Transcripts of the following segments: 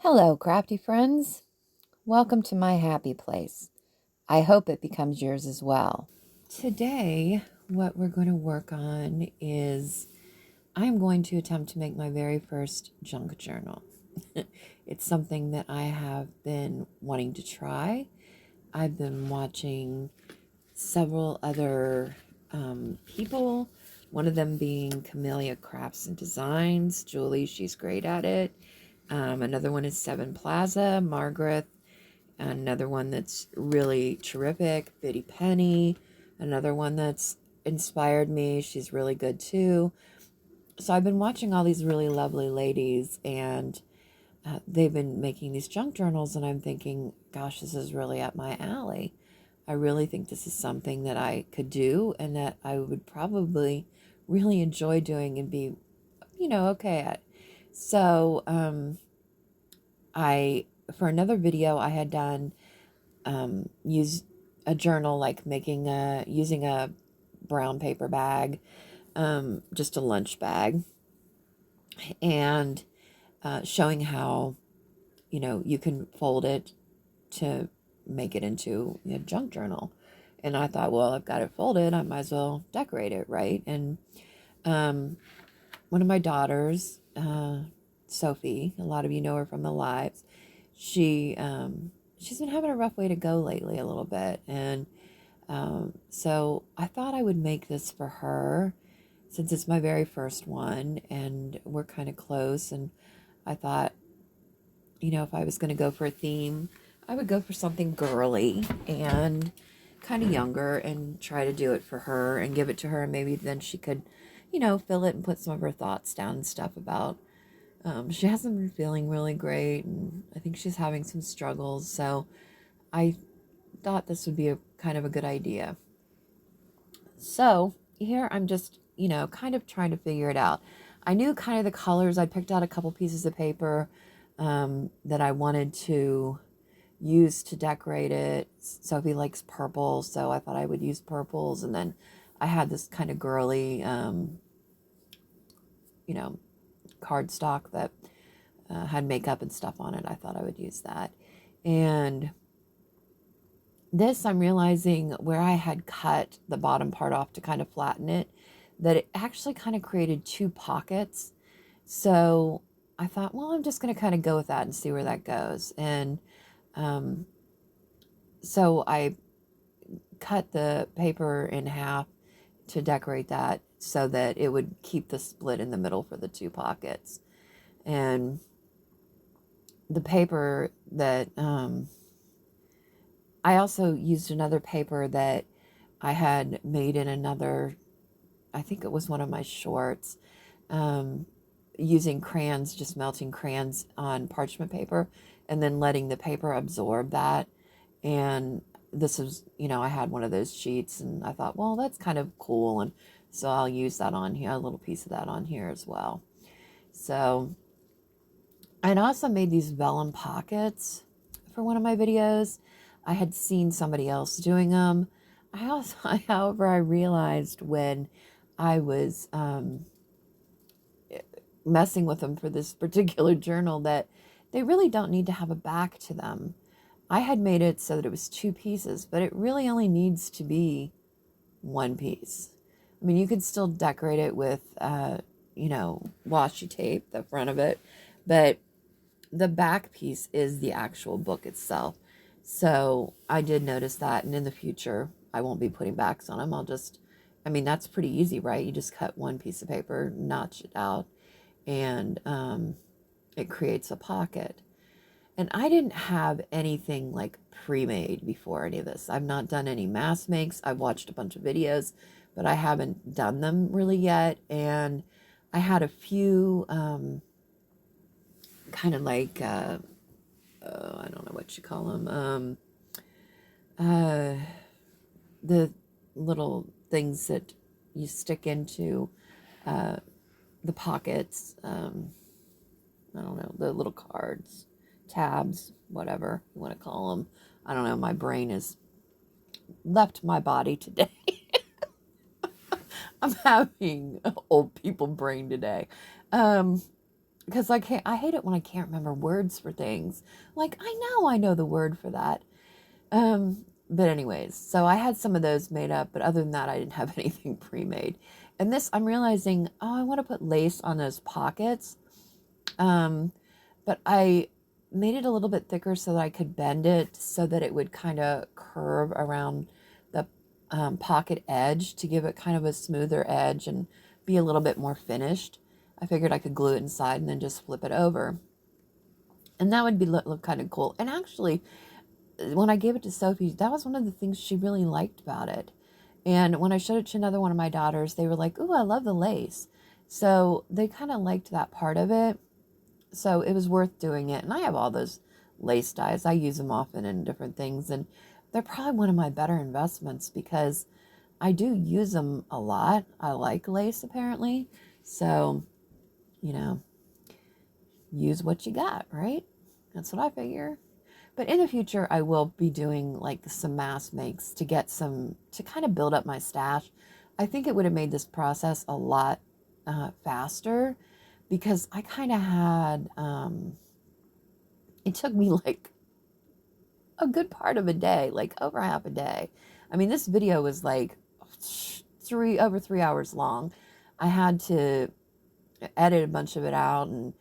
Hello, crafty friends. Welcome to my happy place. I hope it becomes yours as well. Today, what we're going to work on is I'm going to attempt to make my very first junk journal. It's something that I have been wanting to try. I've been watching several other people, one of them being Camellia Crafts and Designs. Julie, she's great at it. Another one is Seven Plaza, Margaret. Another one that's really terrific, Biddy Penny. Another one that's inspired me. She's really good too. So I've been watching all these really lovely ladies, and they've been making these junk journals, and I'm thinking, gosh, this is really up my alley. I really think this is something that I could do and that I would probably really enjoy doing and be, okay at. So, for another video I had done, use a journal, like using a brown paper bag, just a lunch bag, and showing how, you can fold it to make it into a junk journal. And I thought, well, I've got it folded, I might as well decorate it, right? And one of my daughters, Sophie, a lot of you know her from the lives, she's been having a rough way to go lately a little bit. And so I thought I would make this for her since it's my very first one and we're kind of close. And I thought, if I was going to go for a theme, I would go for something girly and kind of younger and try to do it for her and give it to her. And maybe then she could, fill it and put some of her thoughts down and stuff about. She hasn't been feeling really great, and I think she's having some struggles. So I thought this would be a kind of a good idea. So here I'm just, kind of trying to figure it out. I knew kind of the colors. I picked out a couple pieces of paper that I wanted to use to decorate it. Sophie likes purple, so I thought I would use purples. And then I had this kind of girly, cardstock that had makeup and stuff on it. I thought I would use that. And this, I'm realizing where I had cut the bottom part off to kind of flatten it, that it actually kind of created two pockets. So I thought, well, I'm just going to kind of go with that and see where that goes. And so I cut the paper in half to decorate that so that it would keep the split in the middle for the two pockets. And the paper that I also used another paper that I had made in another, I think it was one of my shorts, using crayons, just melting crayons on parchment paper and then letting the paper absorb that. And this was, I had one of those sheets and I thought, well, that's kind of cool. And so I'll use that on here, a little piece of that on here as well. So, I also made these vellum pockets for one of my videos. I had seen somebody else doing them. However, I realized when I was messing with them for this particular journal that they really don't need to have a back to them. I had made it so that it was two pieces, but it really only needs to be one piece. I mean, you could still decorate it with, washi tape, the front of it, but the back piece is the actual book itself. So I did notice that, and in the future, I won't be putting backs on them. That's pretty easy, right? You just cut one piece of paper, notch it out, and it creates a pocket. And I didn't have anything like pre-made before any of this. I've not done any mass makes. I've watched a bunch of videos, but I haven't done them really yet. And I had a few kind of like, I don't know what you call them, the little things that you stick into the pockets. I don't know, the little cards, tabs, whatever you want to call them. I don't know, my brain has left my body today. I'm having old people brain today. because I hate it when I can't remember words for things. Like, I know the word for that. But anyways, so I had some of those made up, but other than that, I didn't have anything pre-made. And this, I'm realizing, oh, I want to put lace on those pockets. But I made it a little bit thicker so that I could bend it so that it would kind of curve around the pocket edge to give it kind of a smoother edge and be a little bit more finished. I figured I could glue it inside and then just flip it over. And that would be look kind of cool. And actually, when I gave it to Sophie, that was one of the things she really liked about it. And when I showed it to another one of my daughters, they were like, "Ooh, I love the lace." So they kind of liked that part of it. So it was worth doing it. And I have all those lace dyes. I use them often in different things. And they're probably one of my better investments because I do use them a lot. I like lace apparently. So, you know, use what you got, right? That's what I figure. But in the future, I will be doing like some mass makes to get some, to kind of build up my stash. I think it would have made this process a lot faster because I kind of had, it took me like a good part of a day, like over half a day. I mean, this video was like over 3 hours long. I had to edit a bunch of it out, and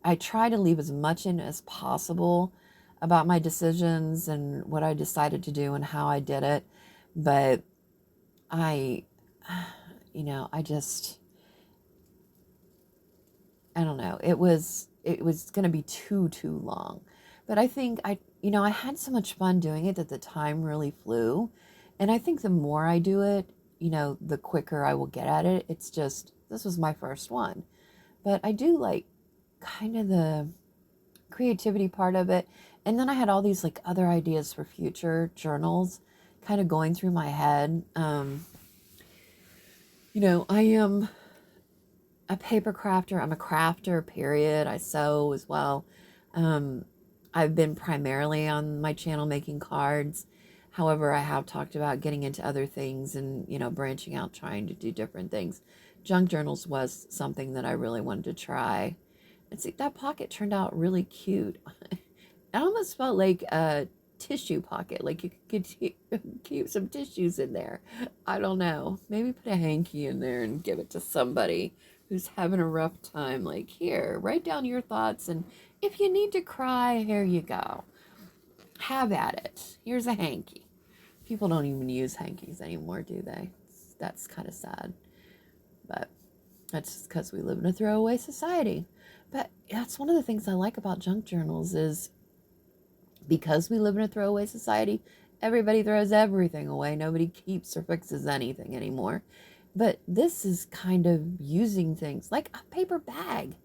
I try to leave as much in as possible about my decisions and what I decided to do and how I did it. But I, I just, I don't know. It was going to be too long. But I think I had so much fun doing it that the time really flew. And I think the more I do it, the quicker I will get at it. It's just, this was my first one. But I do like kind of the creativity part of it. And then I had all these like other ideas for future journals kind of going through my head. I am a paper crafter. I'm a crafter, period. I sew as well. I've been primarily on my channel making cards. However, I have talked about getting into other things and, branching out, trying to do different things. Junk journals was something that I really wanted to try. And see, that pocket turned out really cute. It almost felt like a tissue pocket, like you could keep some tissues in there. I don't know. Maybe put a hanky in there and give it to somebody who's having a rough time. Like, here, write down your thoughts, and if you need to cry, here you go. Have at it. Here's a hanky. People don't even use hankies anymore, do they? That's kind of sad. But that's just because we live in a throwaway society. But that's one of the things I like about junk journals is because we live in a throwaway society, everybody throws everything away. Nobody keeps or fixes anything anymore. But this is kind of using things like a paper bag,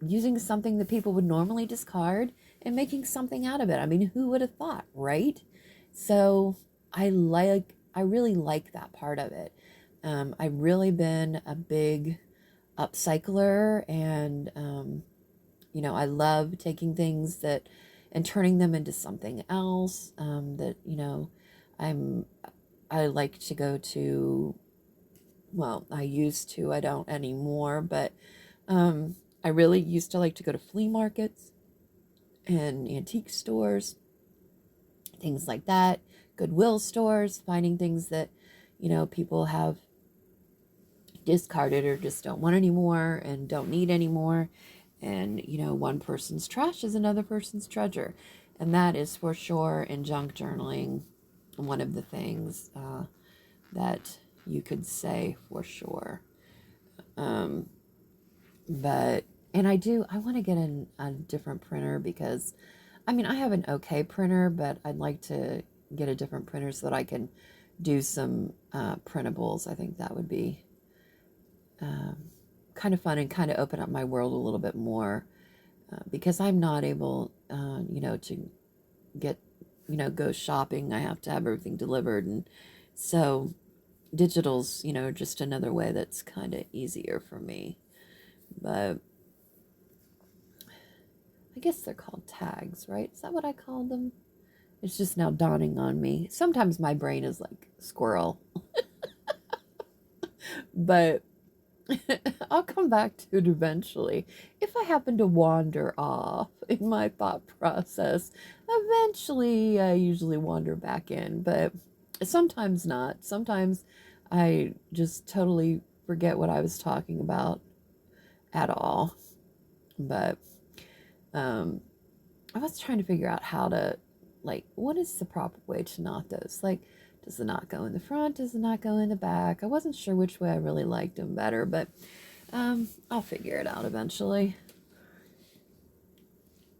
using something that people would normally discard and making something out of it. I mean, who would have thought, right? So I really like that part of it. I've really been a big upcycler, and I love taking things and turning them into something else. I like to go to, well, I used to, I don't anymore, but I really used to like to go to flea markets and antique stores, things like that, Goodwill stores, finding things that, people have discarded or just don't want anymore and don't need anymore. And, one person's trash is another person's treasure. And that is for sure in junk journaling one of the things that you could say for sure. And I want to get a different printer because, I have an okay printer, but I'd like to get a different printer so that I can do some printables. I think that would be kind of fun and kind of open up my world a little bit more because I'm not able, to get, go shopping. I have to have everything delivered. And so digital's, just another way that's kind of easier for me. But I guess they're called tags, right? Is that what I called them? It's just now dawning on me. Sometimes my brain is like squirrel. But I'll come back to it eventually. If I happen to wander off in my thought process, eventually I usually wander back in, but sometimes not. Sometimes I just totally forget what I was talking about at all. But um, I was trying to figure out how to, like, what is the proper way to knot those? Like, does the knot go in the front? Does the knot go in the back? I wasn't sure which way I really liked them better, but I'll figure it out eventually.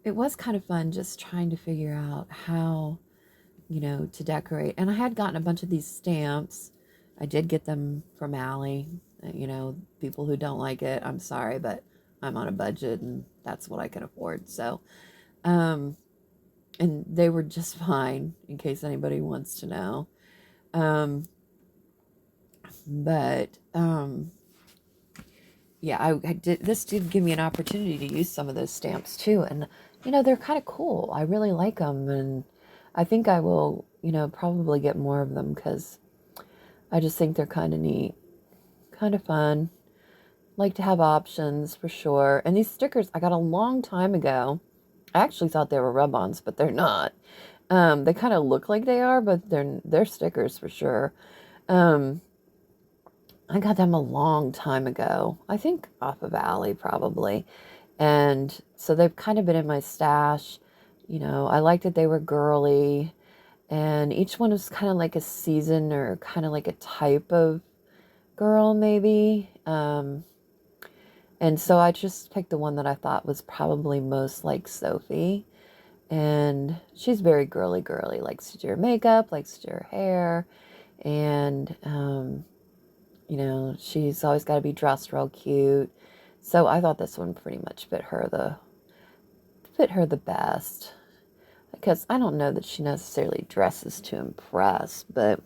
It was kind of fun just trying to figure out how, to decorate. And I had gotten a bunch of these stamps. I did get them from Allie. People who don't like it, I'm sorry, but I'm on a budget and that's what I can afford. So, um, and they were just fine in case anybody wants to know. Um, but yeah, I did. This did give me an opportunity to use some of those stamps too, and they're kind of cool. I really like them, and I think I will, probably get more of them because I just think they're kind of neat, kind of fun. Like to have options for sure. And these stickers I got a long time ago. I actually thought they were rub-ons, but they're not. They kind of look like they are, but they're stickers for sure. Um, I got them a long time ago. I think off of Allie probably. And so they've kind of been in my stash. I liked that they were girly, and each one was kind of like a season or kind of like a type of girl, maybe. And so I just picked the one that I thought was probably most like Sophie. And she's very girly, girly, likes to do her makeup, likes to do her hair. And, she's always got to be dressed real cute. So I thought this one pretty much fit her the best. Because I don't know that she necessarily dresses to impress, but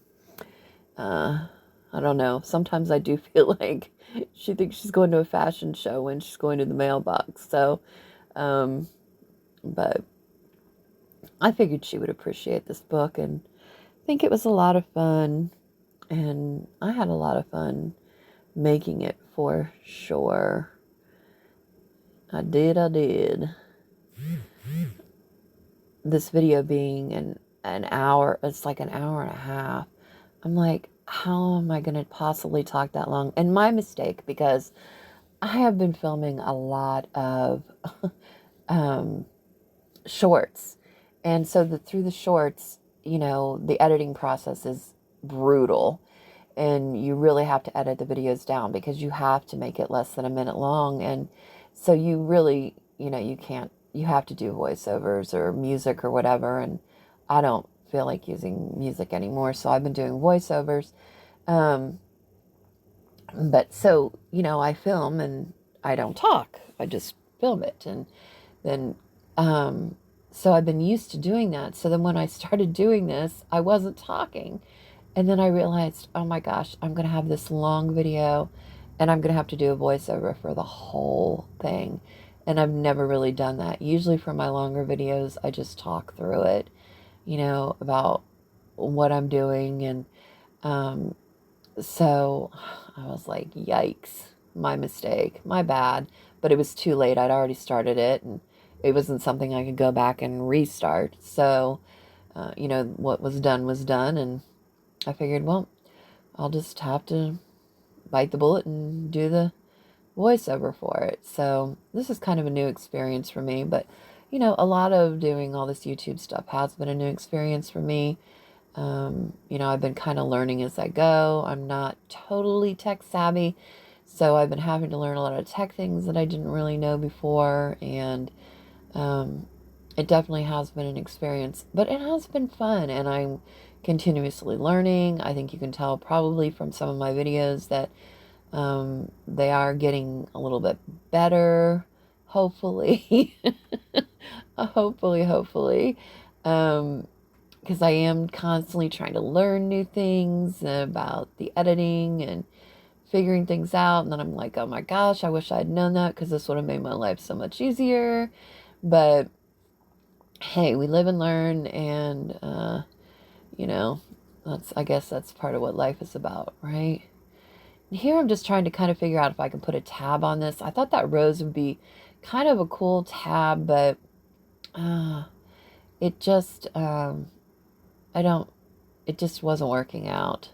I don't know. Sometimes I do feel like she thinks she's going to a fashion show when she's going to the mailbox. So, but I figured she would appreciate this book, and I think it was a lot of fun, and I had a lot of fun making it for sure. I did. This video being an hour, it's like an hour and a half. I'm like, how am I going to possibly talk that long? And my mistake, because I have been filming a lot of shorts. And so through the shorts, the editing process is brutal. And you really have to edit the videos down because you have to make it less than a minute long. And so you really, you have to do voiceovers or music or whatever. And I don't feel like using music anymore. So I've been doing voiceovers. But so, I film and I don't talk. I just film it. And then, so I've been used to doing that. So then when I started doing this, I wasn't talking. And then I realized, oh my gosh, I'm going to have this long video and I'm going to have to do a voiceover for the whole thing. And I've never really done that. Usually for my longer videos, I just talk through it, about what I'm doing. And so I was like, yikes, my mistake, my bad. But it was too late. I'd already started it and it wasn't something I could go back and restart. So, what was done was done. And I figured, well, I'll just have to bite the bullet and do the voiceover for it. So this is kind of a new experience for me, but a lot of doing all this YouTube stuff has been a new experience for me. I've been kind of learning as I go. I'm not totally tech savvy, so I've been having to learn a lot of tech things that I didn't really know before, and it definitely has been an experience, but it has been fun, and I'm continuously learning. I think you can tell probably from some of my videos that they are getting a little bit better, hopefully. Hopefully. Because I am constantly trying to learn new things about the editing and figuring things out. And then I'm like, oh my gosh, I wish I had known that because this would have made my life so much easier. But hey, we live and learn, and I guess that's part of what life is about, right? here I'm just trying to kind of figure out if I can put a tab on this. I thought that rose would be kind of a cool tab, but uh, it just, I don't, it just wasn't working out.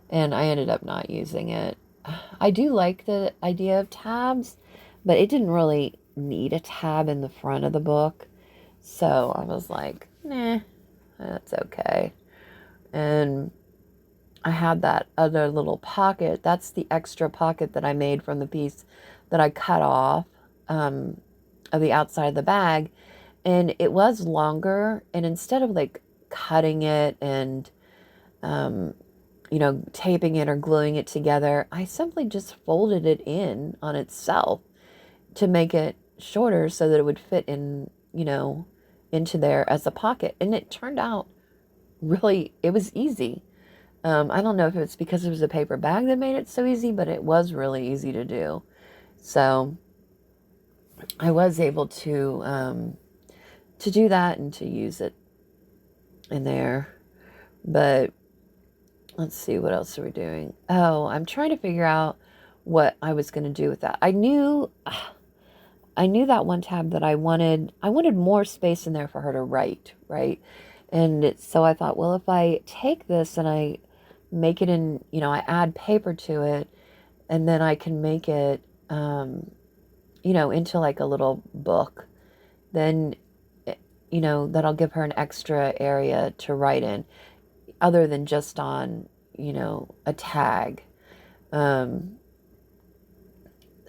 And I ended up not using it. I do like the idea of tabs, but it didn't really need a tab in the front of the book. So I was like, nah, that's okay. And I had that other little pocket. That's the extra pocket that I made from the piece that I cut off of the outside of the bag. And it was longer. And instead of like cutting it and, taping it or gluing it together, I simply just folded it in on itself to make it shorter so that it would fit in, into there as a pocket. And it turned out really, it was easy. I don't know if it's because it was a paper bag that made it so easy, but it was really easy to do. So I was able to do that and to use it in there. But let's see, what else are we doing? Oh, I'm trying to figure out what I was going to do with that. I knew that one tab that I wanted more space in there for her to write, right? And so I thought, well, if I take this and I make it in, I add paper to it, and then I can make it, into like a little book, then, that'll give her an extra area to write in, other than just on, a tag,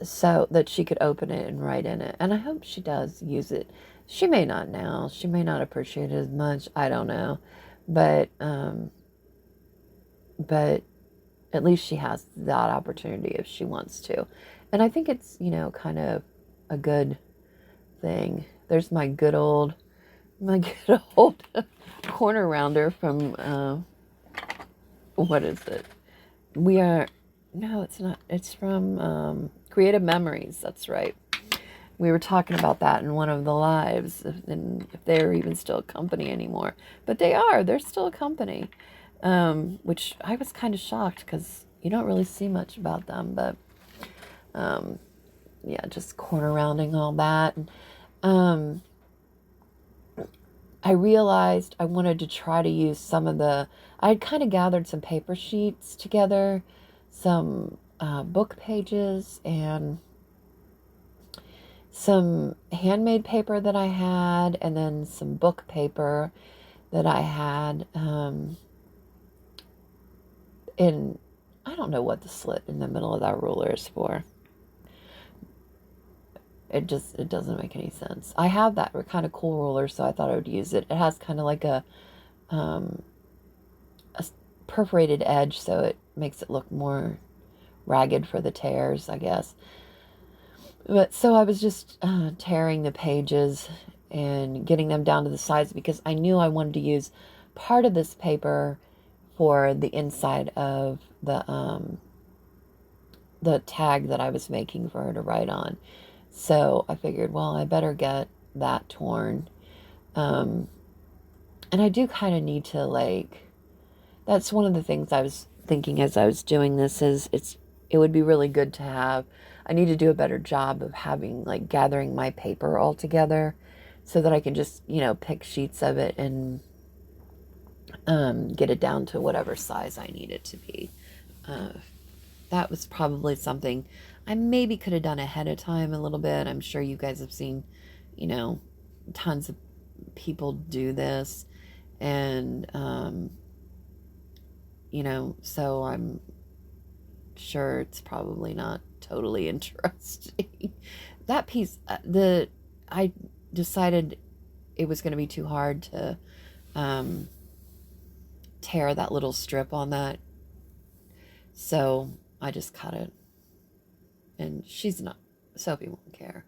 so that she could open it and write in it. And I hope she does use it. She may not now. She may not appreciate it as much. I don't know. But at least she has that opportunity if she wants to. And I think it's, kind of a good thing. There's my good old corner rounder from, what is it? No, it's not. It's from Creative Memories. That's right. We were talking about that in one of the lives, and if they're even still a company anymore. But they are. They're still a company, which I was kind of shocked because you don't really see much about them. But yeah, just corner rounding all that. And, I realized I wanted to try to use some of I had kind of gathered some paper sheets together, some book pages, and some handmade paper that I had, and then some book paper that I had. And I don't know what the slit in the middle of that ruler is for. It doesn't make any sense. I have that kind of cool ruler, so I thought I would use it. It has kind of like a perforated edge, so it makes it look more ragged for the tears, I guess. But so I was just tearing the pages and getting them down to the size because I knew I wanted to use part of this paper for the inside of the tag that I was making for her to write on. So I figured, well, I better get that torn. And I do kind of need to that's one of the things I was thinking as I was doing this is it would be really good to have. I need to do a better job of having gathering my paper all together so that I can just, pick sheets of it and get it down to whatever size I need it to be. That was probably something I maybe could have done ahead of time a little bit. I'm sure you guys have seen, tons of people do this. And, so I'm sure it's probably not totally interesting. That piece, I decided it was going to be too hard to tear that little strip on that. So I just cut it. And Sophie won't care.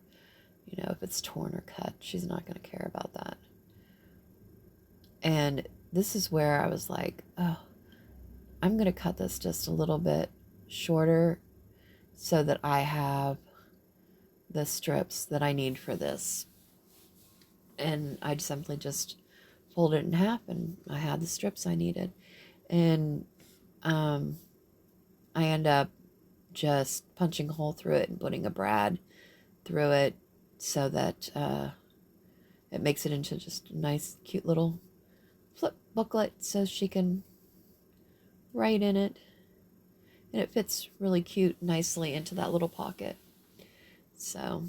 If it's torn or cut, she's not going to care about that. And this is where I was like, oh, I'm going to cut this just a little bit shorter so that I have the strips that I need for this. And I'd simply just fold it in half and I had the strips I needed. And I end up just punching a hole through it and putting a brad through it so that it makes it into just a nice, cute little flip booklet so she can write in it. And it fits really cute, nicely into that little pocket. So,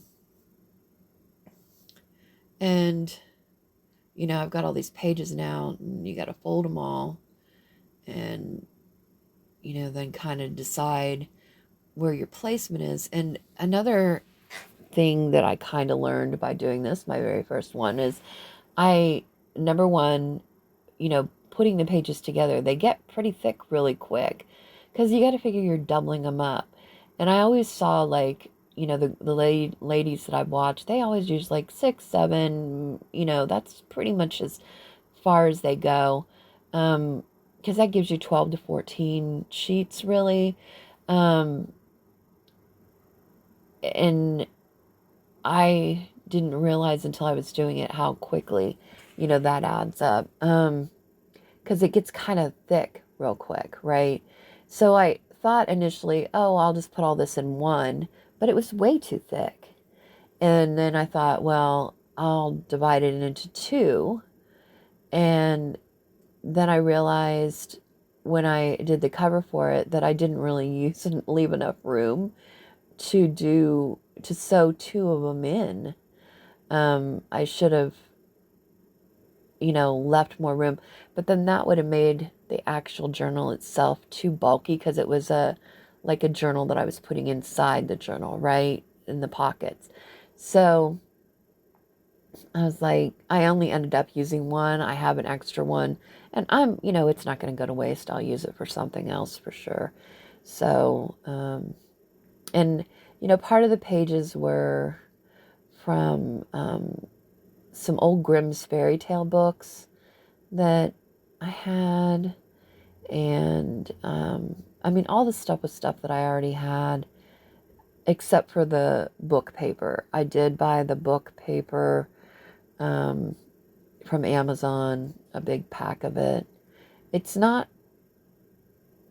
and, you know, I've got all these pages now, and you got to fold them all. And, you know, then kind of decide where your placement is. And another thing that I kind of learned by doing this, my very first one, is number one, you know, putting the pages together, they get pretty thick really quick because you got to figure you're doubling them up. And I always saw, like, you know, the ladies that I've watched, they always use like 6, 7, you know, that's pretty much as far as they go. Because that gives you 12 to 14 sheets, really. And I didn't realize until I was doing it how quickly, you know, that adds up. Because it gets kind of thick real quick, right? So I thought initially, oh, I'll just put all this in one, but it was way too thick. And then I thought, well, I'll divide it into two. And then I realized when I did the cover for it that I didn't really leave enough room to sew two of them in. I should have, you know, left more room, but then that would have made the actual journal itself too bulky because it was like a journal that I was putting inside the journal, right, in the pockets. So I was like, I only ended up using one. I have an extra one, and you know, it's not going to go to waste. I'll use it for something else for sure. So, and, you know, part of the pages were from some old Grimm's fairy tale books that I had. And, I mean, all the stuff was stuff that I already had, except for the book paper. I did buy the book paper from Amazon, a big pack of it. It's not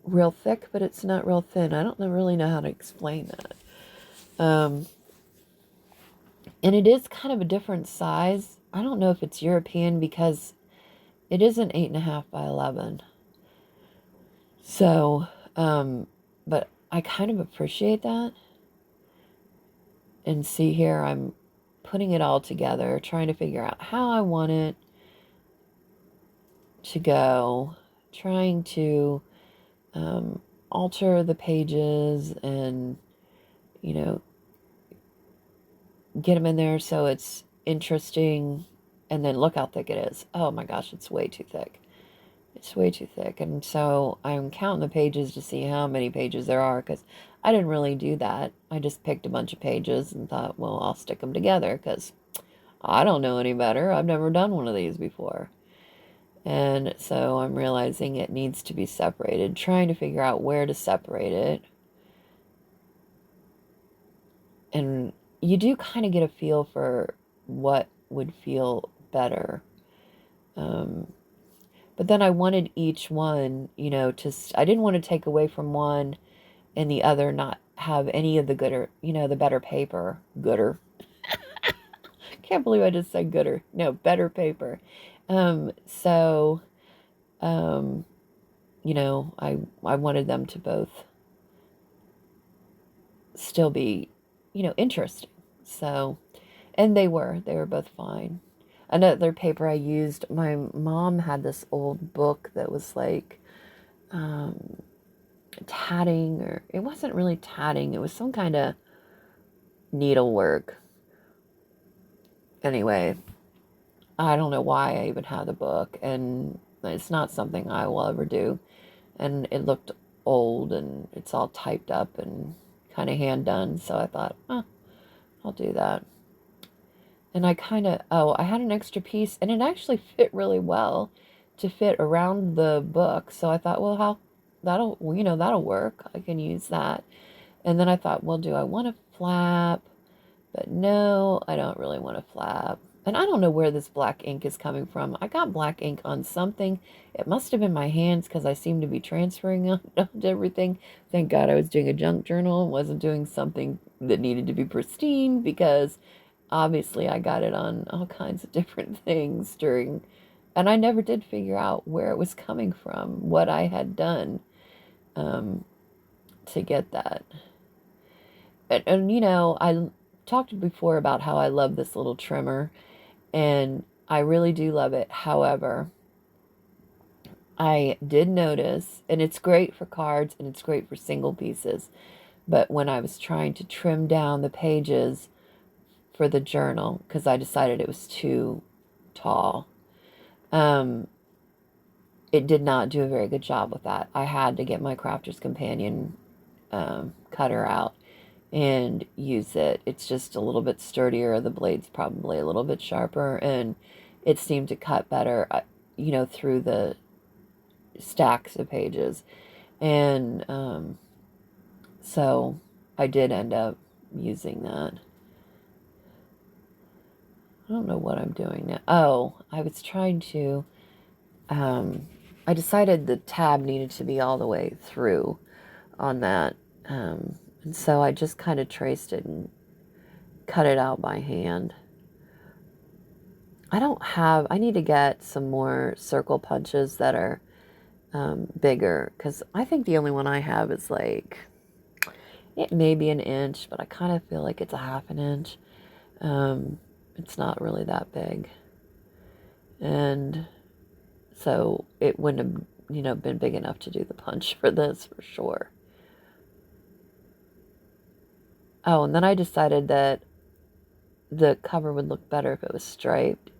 real thick, but it's not real thin. I don't really know how to explain that. And it is kind of a different size. I don't know if it's European because it is an 8.5 by 11. So, but I kind of appreciate that. And see here, I'm putting it all together, trying to figure out how I want it to go, trying to alter the pages and, you know, get them in there so it's interesting. And then look how thick it is. Oh my gosh, it's way too thick. It's way too thick. And so I'm counting the pages to see how many pages there are because I didn't really do that. I just picked a bunch of pages and thought, well, I'll stick them together because I don't know any better. I've never done one of these before. And so I'm realizing it needs to be separated, trying to figure out where to separate it. And you do kind of get a feel for what would feel better. But then I wanted each one, you know, I didn't want to take away from one and the other not have any of the gooder, you know, the better paper. Gooder. Can't believe I just said gooder. No, better paper. So, you know, I wanted them to both still be, you know, interesting. So, and they were both fine. Another paper I used, my mom had this old book that was like tatting, or it wasn't really tatting, it was some kind of needlework. Anyway, I don't know why I even had the book, and it's not something I will ever do. And it looked old, and it's all typed up and kind of hand done, so I thought, I'll do that. And I had an extra piece, and it actually fit really well to fit around the book. So I thought, well, that'll work. I can use that. And then I thought, well, do I want a flap? But no, I don't really want to flap. And I don't know where this black ink is coming from. I got black ink on something. It must have been my hands because I seem to be transferring onto everything. Thank God I was doing a junk journal and wasn't doing something that needed to be pristine, because obviously I got it on all kinds of different things during, and I never did figure out where it was coming from, what I had done to get that. And you know, I talked before about how I love this little trimmer, and I really do love it. However, I did notice, and it's great for cards and it's great for single pieces, but when I was trying to trim down the pages for the journal, because I decided it was too tall, it did not do a very good job with that. I had to get my Crafter's Companion cutter out and use it. It's just a little bit sturdier. The blade's probably a little bit sharper, and it seemed to cut better, you know, through the stacks of pages. And so I did end up using that. I don't know what I'm doing now. Oh, I was trying to, I decided the tab needed to be all the way through on that. And so I just kind of traced it and cut it out by hand. I need to get some more circle punches that are bigger, because I think the only one I have is like, it may be an inch, but I kind of feel like it's a half an inch. It's not really that big. And so it wouldn't have, you know, been big enough to do the punch for this, for sure. Oh, and then I decided that the cover would look better if it was striped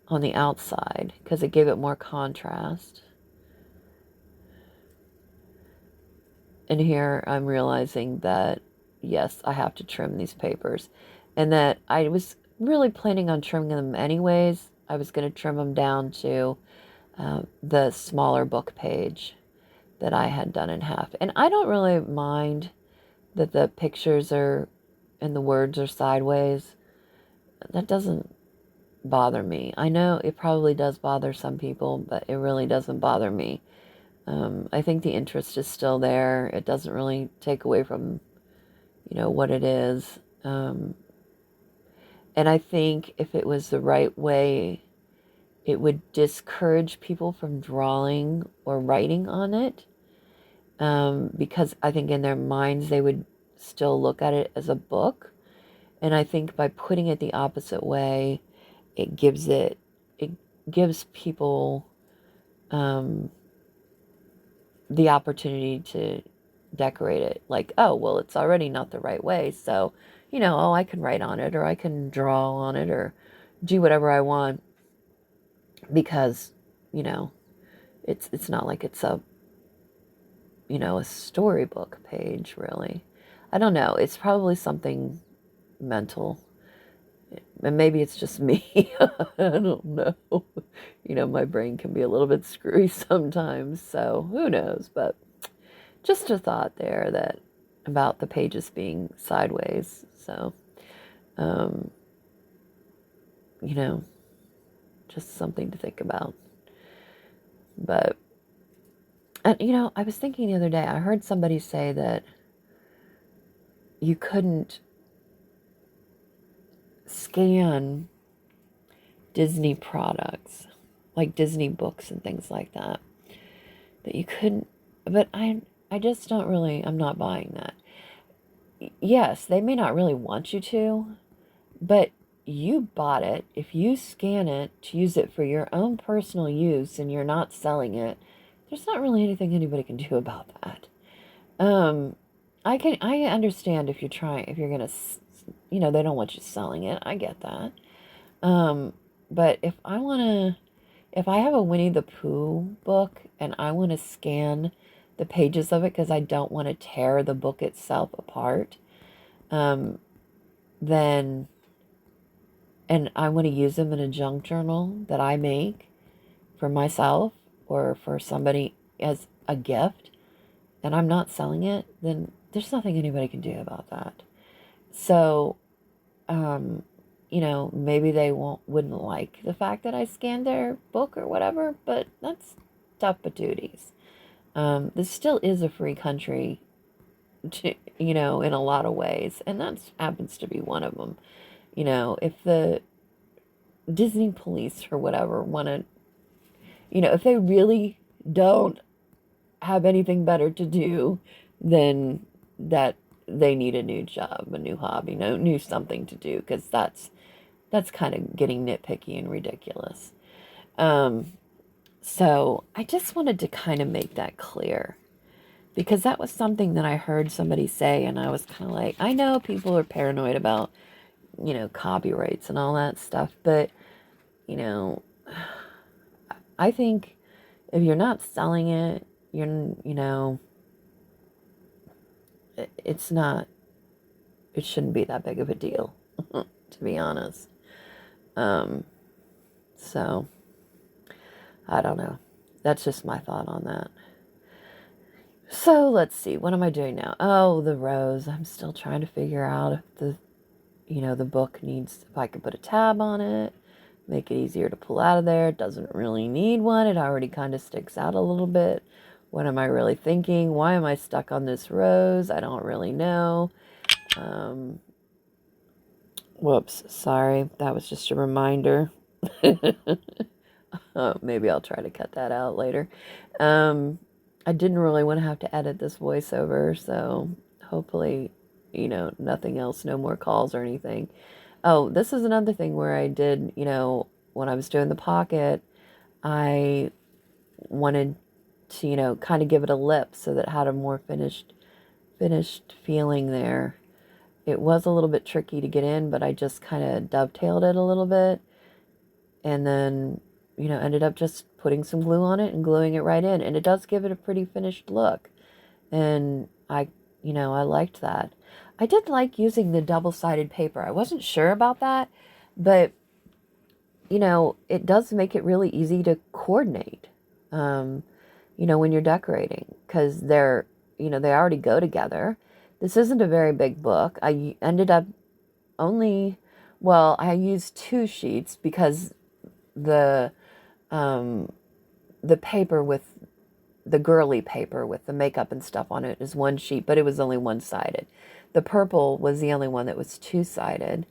on the outside, because it gave it more contrast. And here I'm realizing that, yes, I have to trim these papers, and that I was really planning on trimming them anyways. I was going to trim them down to the smaller book page that I had done in half. And I don't really mind that the pictures are and the words are sideways. That doesn't bother me. I know it probably does bother some people, but it really doesn't bother me. I think the interest is still there. It doesn't really take away from, you know, what it is. And I think if it was the right way, it would discourage people from drawing or writing on it. Because I think in their minds they would still look at it as a book. And I think by putting it the opposite way, it gives people the opportunity to decorate it like, oh, well, it's already not the right way, so, you know, oh, I can write on it, or I can draw on it, or do whatever I want, because, you know, it's not like it's a, you know, a storybook page, really. I don't know. It's probably something mental. And maybe it's just me. I don't know. You know, my brain can be a little bit screwy sometimes, so who knows. But just a thought there that about the pages being sideways. So, you know, just something to think about. But, and you know, I was thinking the other day, I heard somebody say that you couldn't scan Disney products, like Disney books and things like that. That you couldn't, but I just don't really, I'm not buying that. Yes, they may not really want you to, but you bought it. If you scan it to use it for your own personal use and you're not selling it, there's not really anything anybody can do about that. I understand if you're gonna, you know, they don't want you selling it. I get that. But if I have a Winnie the Pooh book and I want to scan the pages of it because I don't want to tear the book itself apart, then, and I want to use them in a junk journal that I make for myself or for somebody as a gift, and I'm not selling it, then there's nothing anybody can do about that. So maybe they wouldn't like the fact that I scanned their book or whatever, but that's tough patooties. This still is a free country, in a lot of ways, and that happens to be one of them. If the Disney police or whatever want to, if they really don't have anything better to do, then that they need a new job, a new hobby, new something to do, because that's kind of getting nitpicky and ridiculous. So I just wanted to kind of make that clear because that was something that I heard somebody say, and I was kind of like, I know people are paranoid about, copyrights and all that stuff, but, you know, I think if you're not selling it, it's not, it shouldn't be that big of a deal, to be honest. So, I don't know. That's just my thought on that. So, let's see. What am I doing now? Oh, the rose. I'm still trying to figure out if the book needs, if I could put a tab on it, make it easier to pull out of there. It doesn't really need one. It already kind of sticks out a little bit. What am I really thinking? Why am I stuck on this rose? I don't really know. Whoops, sorry. That was just a reminder. Maybe I'll try to cut that out later. I didn't really want to have to edit this voiceover, so hopefully, nothing else, no more calls or anything. Oh, this is another thing where I did, when I was doing the pocket, I wanted to, kind of give it a lip so that it had a more finished feeling there. It was a little bit tricky to get in, but I just kind of dovetailed it a little bit and then, ended up just putting some glue on it and gluing it right in. And it does give it a pretty finished look. And I liked that. I did like using the double-sided paper. I wasn't sure about that, but, it does make it really easy to coordinate, when you're decorating, because they already go together. This isn't a very big book. I ended up I used 2 sheets because the paper with the girly paper with the makeup and stuff on it is 1 sheet, but it was only one-sided. The purple was the only one that was 2-sided,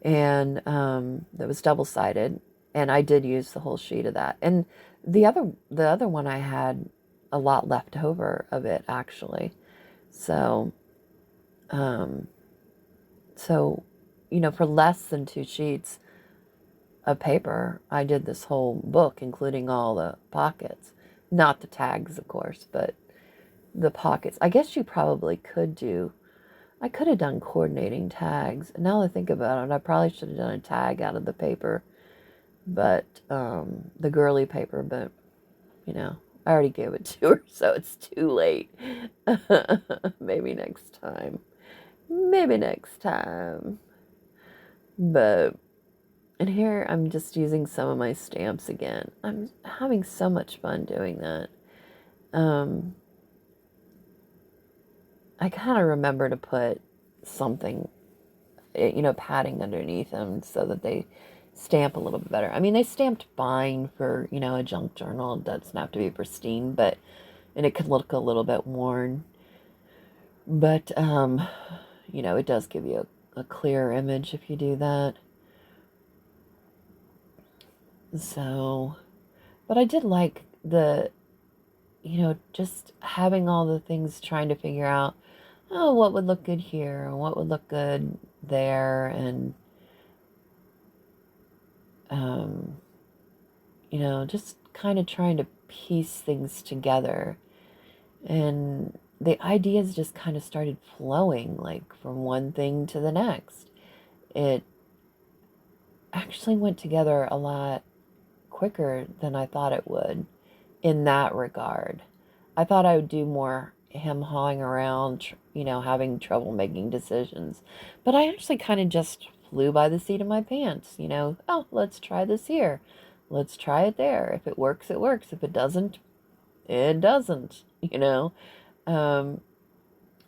and that was double-sided, and I did use the whole sheet of that. And the other one I had a lot left over of it, actually. So for less than 2 sheets of paper, I did this whole book, including all the pockets. Not the tags, of course, but the pockets. I guess you probably I could have done coordinating tags. Now that I think about it, I probably should have done a tag out of the paper, but the girly paper, but, I already gave it to her, so it's too late. Maybe next time. Maybe next time. But, and here I'm just using some of my stamps again. I'm having so much fun doing that. I kind of remember to put something, padding underneath them so that they stamp a little bit better. I mean, they stamped fine for, a junk journal. It doesn't have to be pristine, and it could look a little bit worn. But, it does give you a clearer image if you do that. So, but I did like just having all the things, trying to figure out, oh, what would look good here and what would look good there. And, just kind of trying to piece things together. And the ideas just kind of started flowing, like from one thing to the next. It actually went together a lot quicker than I thought it would in that regard. I thought I would do more him hawing around, having trouble making decisions. But I actually kind of just flew by the seat of my pants, oh, let's try this here. Let's try it there. If it works, it works. If it doesn't, it doesn't,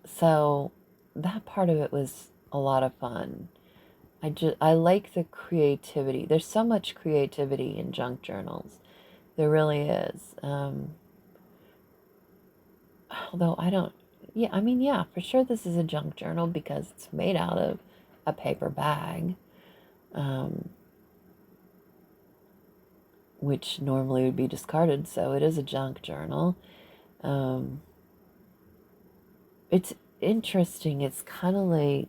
So that part of it was a lot of fun. I like the creativity. There's so much creativity in junk journals. There really is. Although I don't, yeah, I mean, yeah, for sure this is a junk journal because it's made out of a paper bag, um, which normally would be discarded. So it is a junk journal. Um, it's interesting. It's kind of like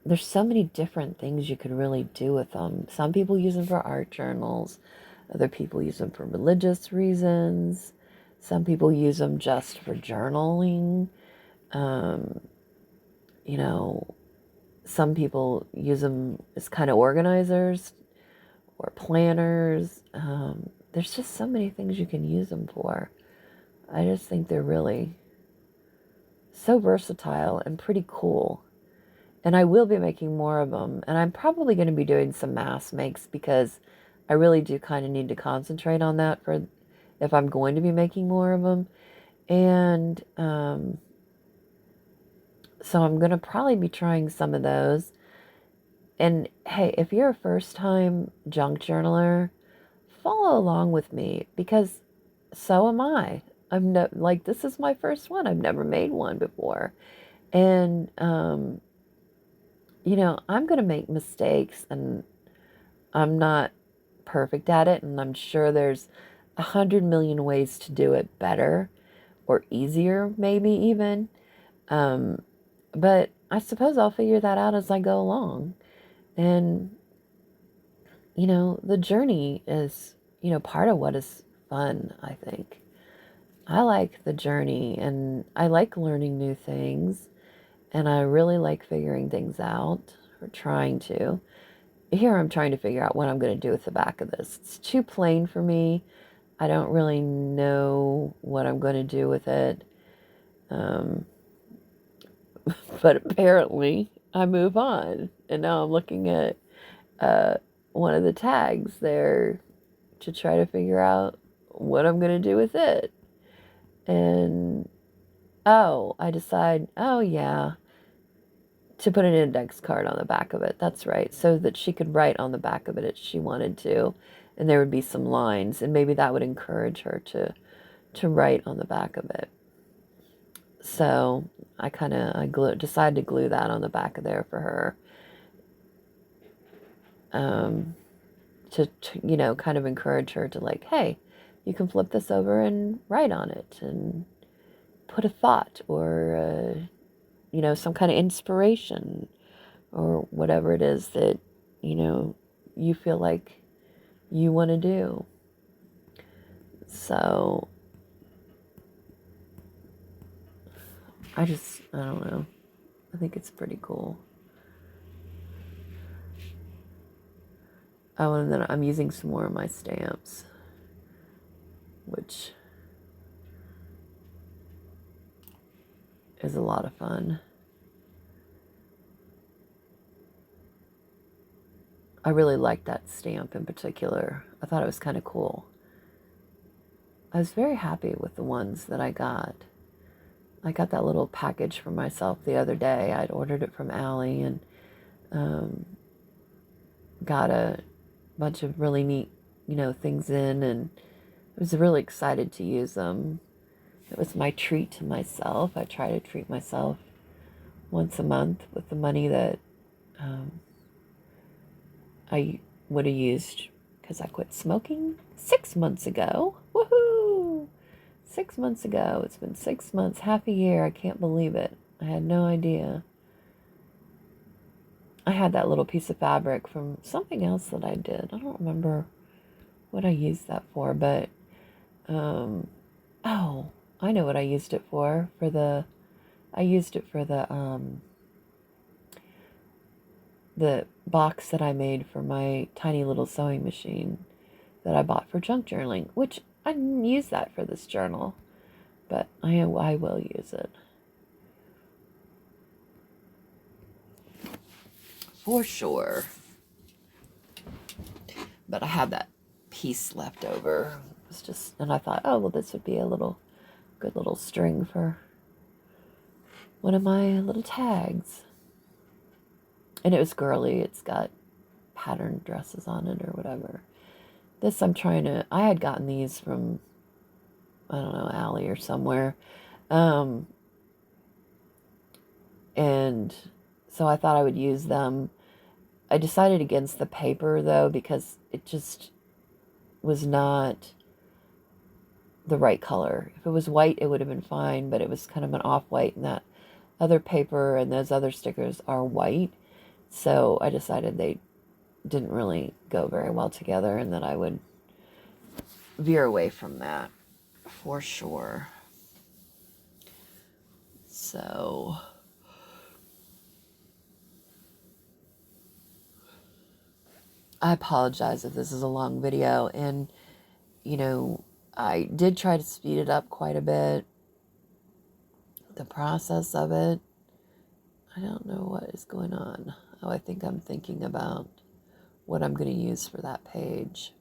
there's so many different things you could really do with them. Some people use them for art journals. Other people use them for religious reasons. Some people use them just for journaling. Um, you know, some people use them as kind of organizers or planners. There's just so many things you can use them for. I just think they're really so versatile and pretty cool. And I will be making more of them. And I'm probably going to be doing some mass makes because I really do kind of need to concentrate on that for if I'm going to be making more of them. And so I'm going to probably be trying some of those. And hey, if you're a first time junk journaler, follow along with me because so am I. I'm no, like, this is my first one. I've never made one before. And, I'm going to make mistakes and I'm not perfect at it. And I'm sure there's 100 million ways to do it better or easier, maybe even. But I suppose I'll figure that out as I go along. And, the journey is, part of what is fun, I think. I like the journey and I like learning new things and I really like figuring things out or trying to. Here I'm trying to figure out what I'm going to do with the back of this. It's too plain for me. I don't really know what I'm going to do with it. Um, but apparently I move on. And now I'm looking at one of the tags there to try to figure out what I'm going to do with it. And I decide, oh yeah, to put an index card on the back of it. That's right. So that she could write on the back of it if she wanted to. And there would be some lines. And maybe that would encourage her to write on the back of it. So I decided to glue that on the back of there for her. To kind of encourage her to like, hey, you can flip this over and write on it and put a thought or, some kind of inspiration or whatever it is that, you feel like you want to do. So I don't know. I think it's pretty cool. Oh, and then I'm using some more of my stamps, which is a lot of fun. I really liked that stamp in particular. I thought it was kind of cool. I was very happy with the ones that I got. I got that little package for myself the other day. I'd ordered it from Allie and got a bunch of really neat, things in, and I was really excited to use them. It was my treat to myself. I try to treat myself once a month with the money that I would have used because I quit smoking 6 months ago. Woohoo! 6 months ago. It's been 6 months, half a year. I can't believe it. I had no idea. I had that little piece of fabric from something else that I did. I don't remember what I used that for, but I know what I used it for. I used it for the box that I made for my tiny little sewing machine that I bought for junk journaling, which I didn't use that for this journal, but I will use it. For sure. But I had that piece left over. And I thought, oh, well, this would be a good little string for one of my little tags. And it was girly. It's got patterned dresses on it or whatever. This I had gotten these from, I don't know, Allie or somewhere. Um, and so I thought I would use them. I decided against the paper though, because it just was not the right color. If it was white, it would have been fine, but it was kind of an off-white, and that other paper and those other stickers are white. So I decided they didn't really go very well together and that I would veer away from that for sure. So I apologize if this is a long video, and I did try to speed it up quite a bit. The process of it, I don't know what is going on. Oh, I think I'm thinking about what I'm going to use for that page.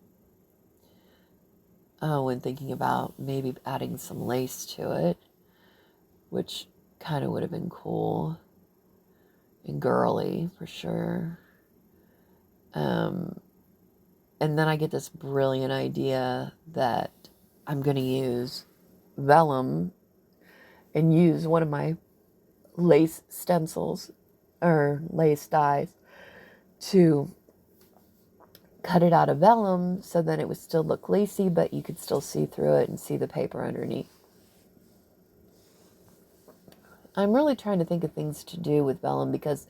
Oh, and thinking about maybe adding some lace to it, which kind of would have been cool and girly for sure. And then I get this brilliant idea that I'm going to use vellum and use one of my lace stencils or lace dies to cut it out of vellum so that it would still look lacy, but you could still see through it and see the paper underneath. I'm really trying to think of things to do with vellum because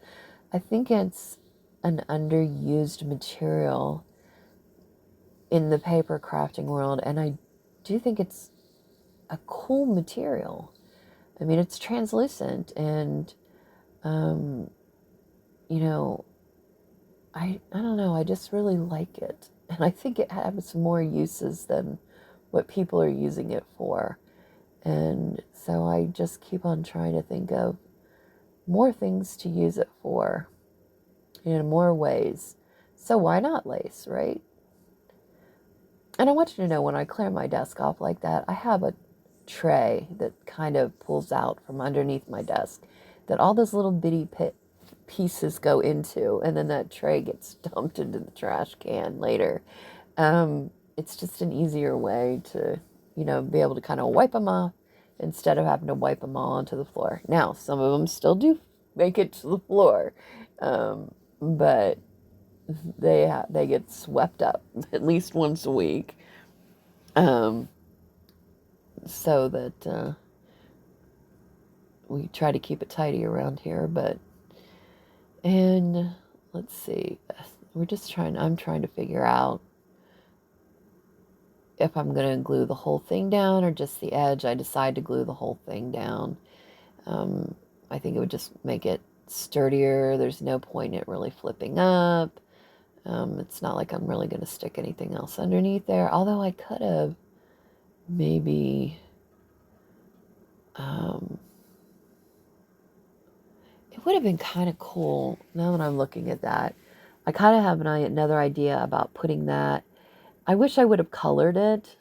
I think it's an underused material in the paper crafting world, and I do think it's a cool material. I mean, it's translucent, and I don't know, I just really like it, and I think it has more uses than what people are using it for. And so I just keep on trying to think of more things to use it for in more ways. So why not lace, right? And I want you to know, when I clear my desk off like that, I have a tray that kind of pulls out from underneath my desk that all those little bitty pieces go into, and then that tray gets dumped into the trash can later. It's just an easier way to, be able to kind of wipe them off instead of having to wipe them all onto the floor. Now, some of them still do make it to the floor, but they get swept up at least once a week, so that we try to keep it tidy around here. And let's see, I'm trying to figure out if I'm going to glue the whole thing down or just the edge. I decide to glue the whole thing down. I think it would just make it sturdier. There's no point in it really flipping up. It's not like I'm really going to stick anything else underneath there, although I could have maybe it would have been kind of cool. Now that I'm looking at that, I kind of have another idea about putting that. I wish I would have colored it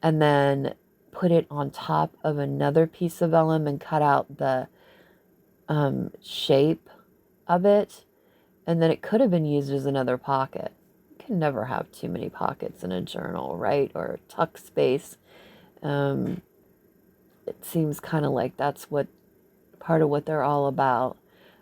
and then put it on top of another piece of vellum and cut out the shape of it, and then it could have been used as another pocket. You can never have too many pockets in a journal, right? Or tuck space. It seems kind of like that's what part of what they're all about.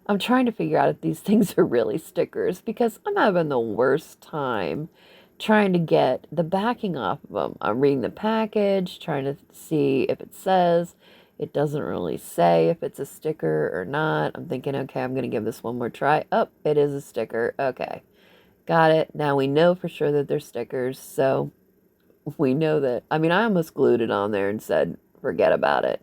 I'm trying to figure out if these things are really stickers, because I'm having the worst time trying to get the backing off of them. I'm reading the package, trying to see if it says. It doesn't really say if it's a sticker or not. I'm thinking, okay, I'm going to give this one more try. Oh, it is a sticker. Okay, got it. Now we know for sure that they're stickers, so we know that. I mean, I almost glued it on there and said, forget about it.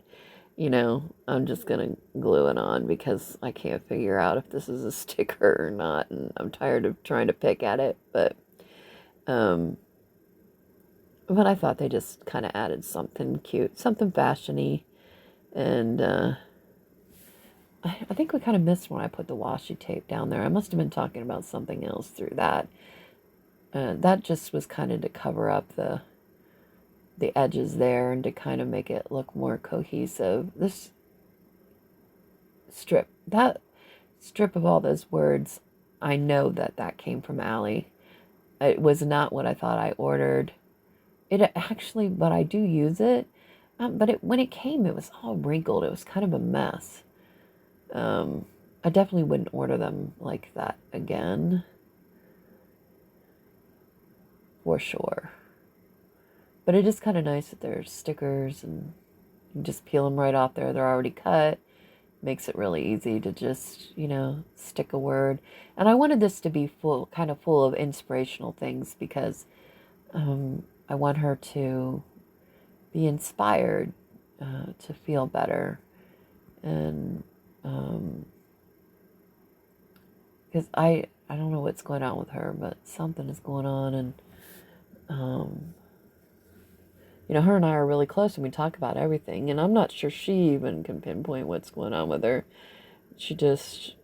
I'm just going to glue it on because I can't figure out if this is a sticker or not, and I'm tired of trying to pick at it, but I thought they just kind of added something cute, something fashiony, and I think we kind of missed when I put the washi tape down there. I must have been talking about something else through that. That just was kind of to cover up the edges there and to kind of make it look more cohesive. This strip, that strip of all those words, I know that that came from Allie. It was not what I thought I ordered. It actually, but I do use it. But when it came, it was all wrinkled. It was kind of a mess. I definitely wouldn't order them like that again. For sure. But it is kind of nice that there's stickers and you just peel them right off there. They're already cut. Makes it really easy to just, stick a word. And I wanted this to be kind of full of inspirational things because I want her to be inspired to feel better. And because I don't know what's going on with her, but something is going on. And, her and I are really close and we talk about everything. And I'm not sure she even can pinpoint what's going on with her. She just,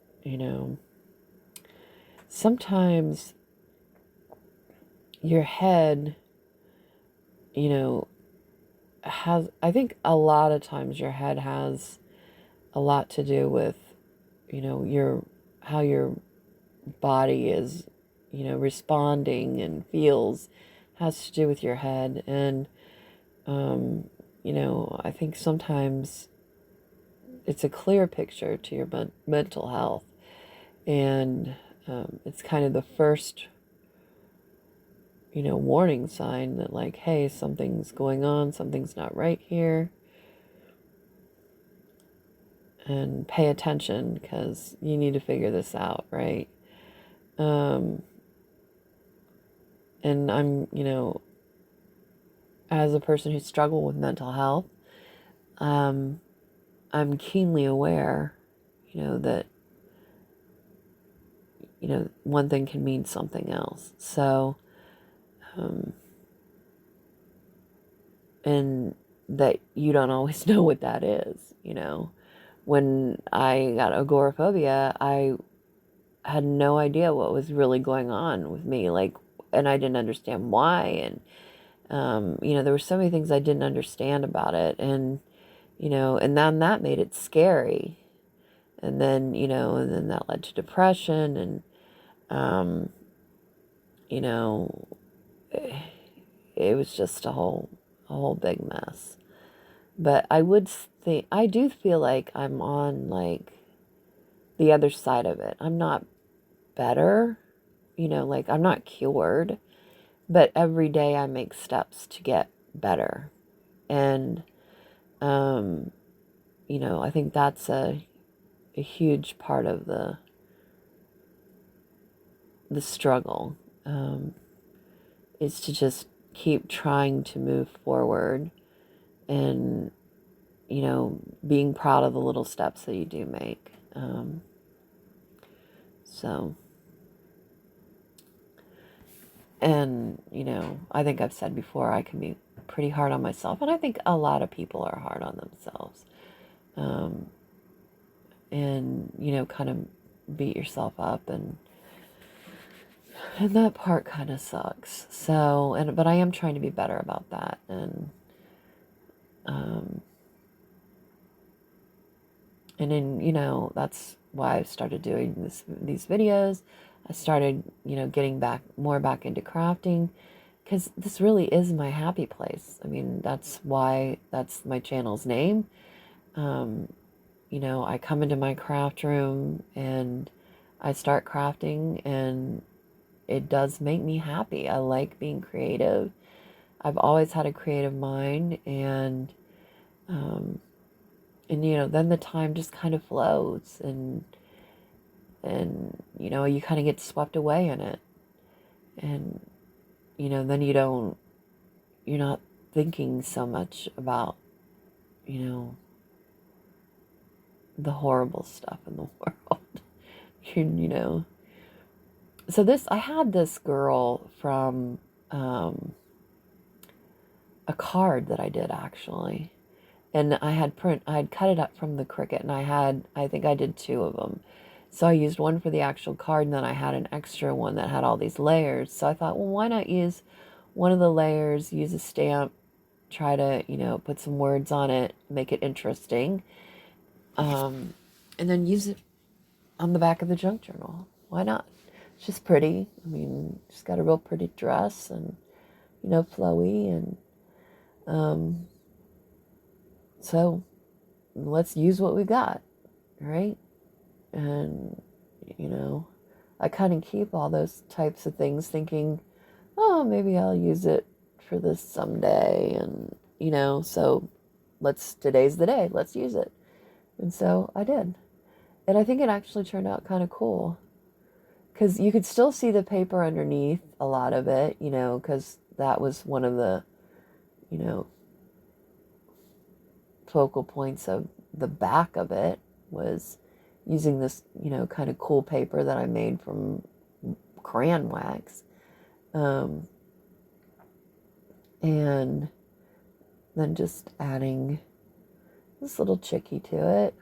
sometimes your head, I think a lot of times your head has a lot to do with, how your body is, responding and feels has to do with your head. And, I think sometimes it's a clear picture to your mental health. And it's kind of the first, warning sign that like, hey, something's going on, something's not right here. And pay attention because you need to figure this out, right? And I'm, as a person who struggled with mental health, I'm keenly aware, that, one thing can mean something else. So, and that you don't always know what that is, When I got agoraphobia, I had no idea what was really going on with me, and I didn't understand why, and there were so many things I didn't understand about it, and and then that made it scary, and then and then that led to depression, and it was just a whole big mess. But I do feel like I'm on the other side of it. I'm not better, I'm not cured, but every day I make steps to get better. And, I think that's a huge part of the struggle, is to just keep trying to move forward and, being proud of the little steps that you do make. So, and, I think I've said before, I can be pretty hard on myself, and I think a lot of people are hard on themselves. And, kind of beat yourself up, and that part kind of sucks. So, but I am trying to be better about that. And then, that's why I started doing these videos. I started, getting more back into crafting, because this really is my happy place. I mean, that's why that's my channel's name. I come into my craft room and I start crafting, and it does make me happy. I like being creative. I've always had a creative mind, and then the time just kind of flows, and you kind of get swept away in it, and then you're not thinking so much about the horrible stuff in the world. So I had this girl from a card that I did, actually. And I had cut it up from the Cricut, and I think I did 2 of them. So I used one for the actual card, and then I had an extra one that had all these layers. So I thought, well, why not use one of the layers, use a stamp, try to, put some words on it, make it interesting. And then use it on the back of the junk journal. Why not? It's just pretty. I mean, she's got a real pretty dress and, flowy. And so let's use what we got, right? And, I kind of keep all those types of things thinking, oh, maybe I'll use it for this someday. And, so today's the day. Let's use it. And so I did. And I think it actually turned out kind of cool. Because you could still see the paper underneath a lot of it, because that was one of the, you know, focal points of the back of it was using this, kind of cool paper that I made from crayon wax. And then just adding this little chickie to it.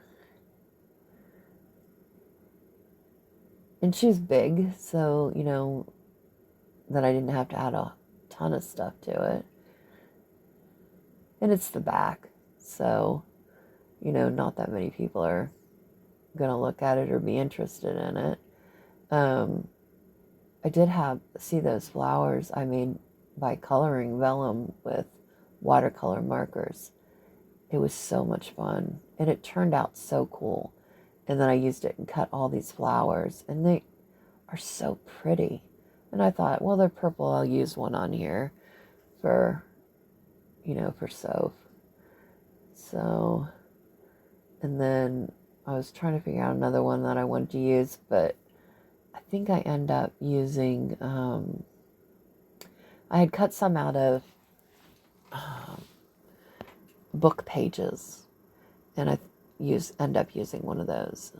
And she's big, so, that I didn't have to add a ton of stuff to it. And it's the back, so, not that many people are going to look at it or be interested in it. I did see those flowers I made by coloring vellum with watercolor markers. It was so much fun, and it turned out so cool. And then I used it and cut all these flowers, and they are so pretty. And I thought, well, they're purple. I'll use one on here for, for Soph. So, and then I was trying to figure out another one that I wanted to use, but I think I end up using, I had cut some out of book pages, and I end up using one of those.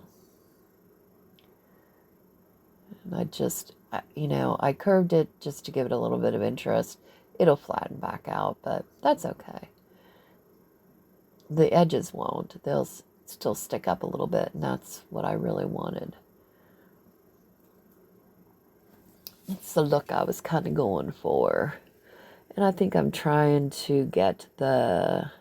And I curved it just to give it a little bit of interest. It'll flatten back out, but that's okay. The edges won't. They'll still stick up a little bit, and that's what I really wanted. It's the look I was kind of going for. And I think I'm trying to get the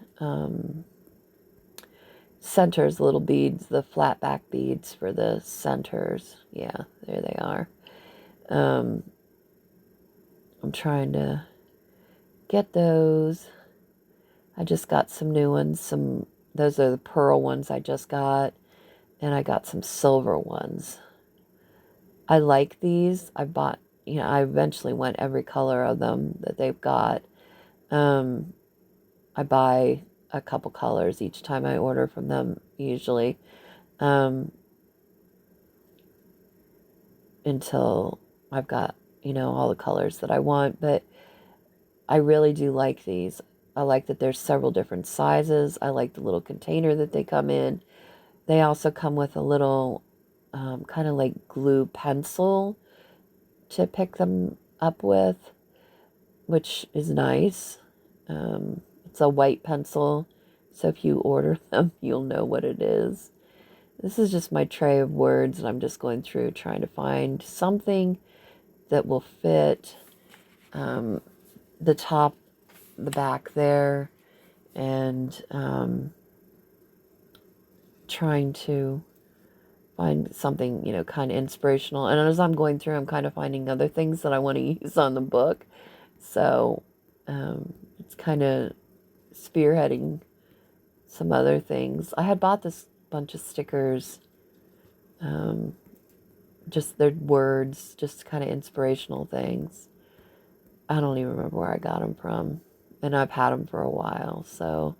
centers, little beads, the flat back beads for the centers. Yeah, there they are. I'm trying to get those. I just got some new ones. Those are the pearl ones I just got. And I got some silver ones. I like these. I bought, I eventually went every color of them that they've got. I buy a couple colors each time I order from them, usually. Until I've got, all the colors that I want. But I really do like these. I like that there's several different sizes. I like the little container that they come in. They also come with a little kind of like glue pencil to pick them up with, which is nice. It's a white pencil, so if you order them, you'll know what it is. This is just my tray of words, and I'm just going through trying to find something that will fit the top, the back there, and trying to find something, kind of inspirational. And as I'm going through, I'm kind of finding other things that I want to use on the book. So it's kind of spearheading some other things. I had bought this bunch of stickers, just their words, just kind of inspirational things. I don't even remember where I got them from, and I've had them for a while. So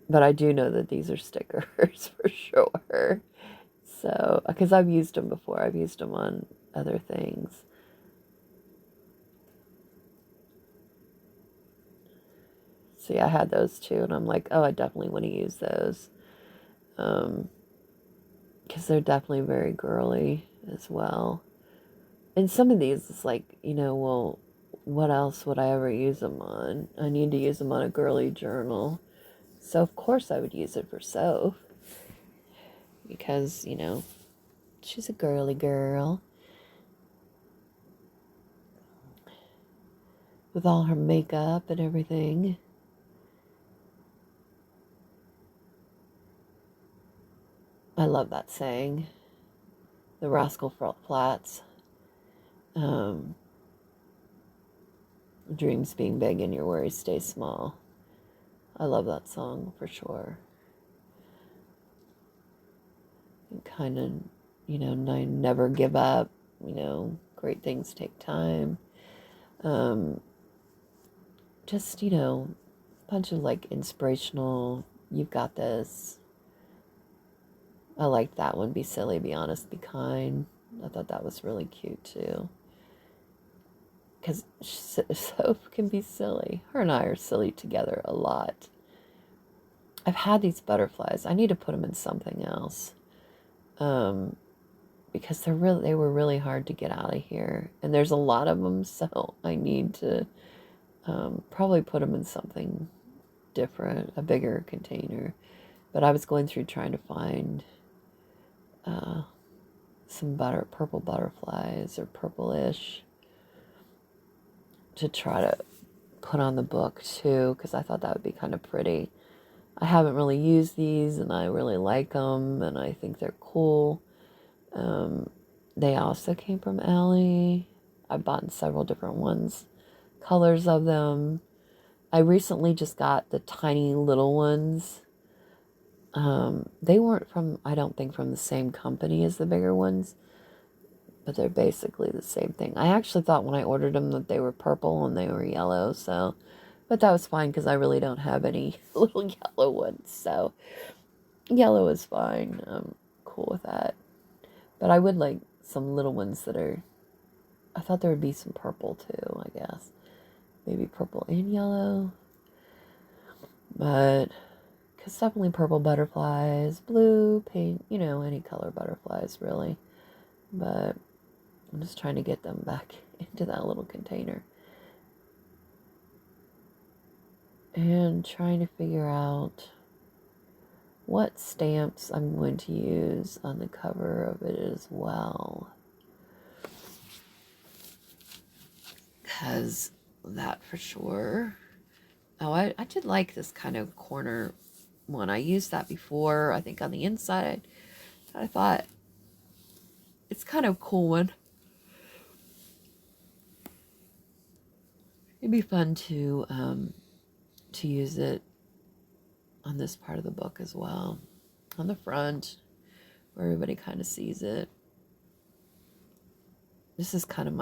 but I do know that these are stickers for sure. So, because I've used them before. I've used them on other things. See, I had those too, and I'm like, oh, I definitely want to use those. Because they're definitely very girly as well. And some of these, it's like, well, what else would I ever use them on? I need to use them on a girly journal. So, of course, I would use it for Soph. Because, she's a girly girl. With all her makeup and everything. I love that saying, the Rascal Flatts. Dreams being big and your worries stay small. I love that song for sure. And kind of, never give up. Great things take time. Just, bunch of like inspirational, you've got this. I liked that one. Be silly, be honest, be kind. I thought that was really cute too. Because Soph can be silly. Her and I are silly together a lot. I've had these butterflies. I need to put them in something else. Because they were really hard to get out of here. And there's a lot of them, so I need to probably put them in something different, a bigger container. But I was going through trying to find some purple butterflies or purplish to try to put on the book too, because I thought that would be kind of pretty. I haven't really used these, and I really like them, and I think they're cool. They also came from Allie. I bought several different ones, colors of them. I recently just got the tiny little ones. They weren't from, I don't think, from the same company as the bigger ones, but they're basically the same thing. I actually thought when I ordered them that they were purple and they were yellow, but that was fine because I really don't have any little yellow ones, so yellow is fine. I'm cool with that. But I would like some little ones I thought there would be some purple too, I guess. Maybe purple and yellow. But, because definitely purple butterflies, blue, pink, any color butterflies really. But I'm just trying to get them back into that little container. And trying to figure out what stamps I'm going to use on the cover of it as well. Because that for sure. Oh, I did like this kind of corner one. I used that before, I think on the inside. I thought it's kind of a cool one. It'd be fun to use it on this part of the book as well. On the front, where everybody kind of sees it. This is kind of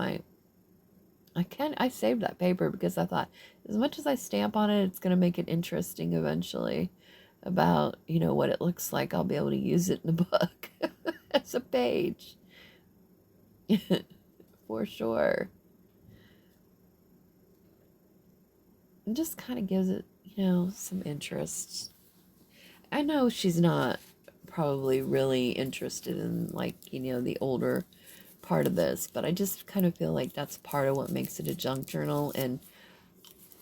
I saved that paper because I thought, as much as I stamp on it, it's going to make it interesting eventually about, what it looks like. I'll be able to use it in the book as a page. For sure. It just kind of gives it, some interest. I know she's not probably really interested in, like, the older part of this, but I just kind of feel like that's part of what makes it a junk journal, and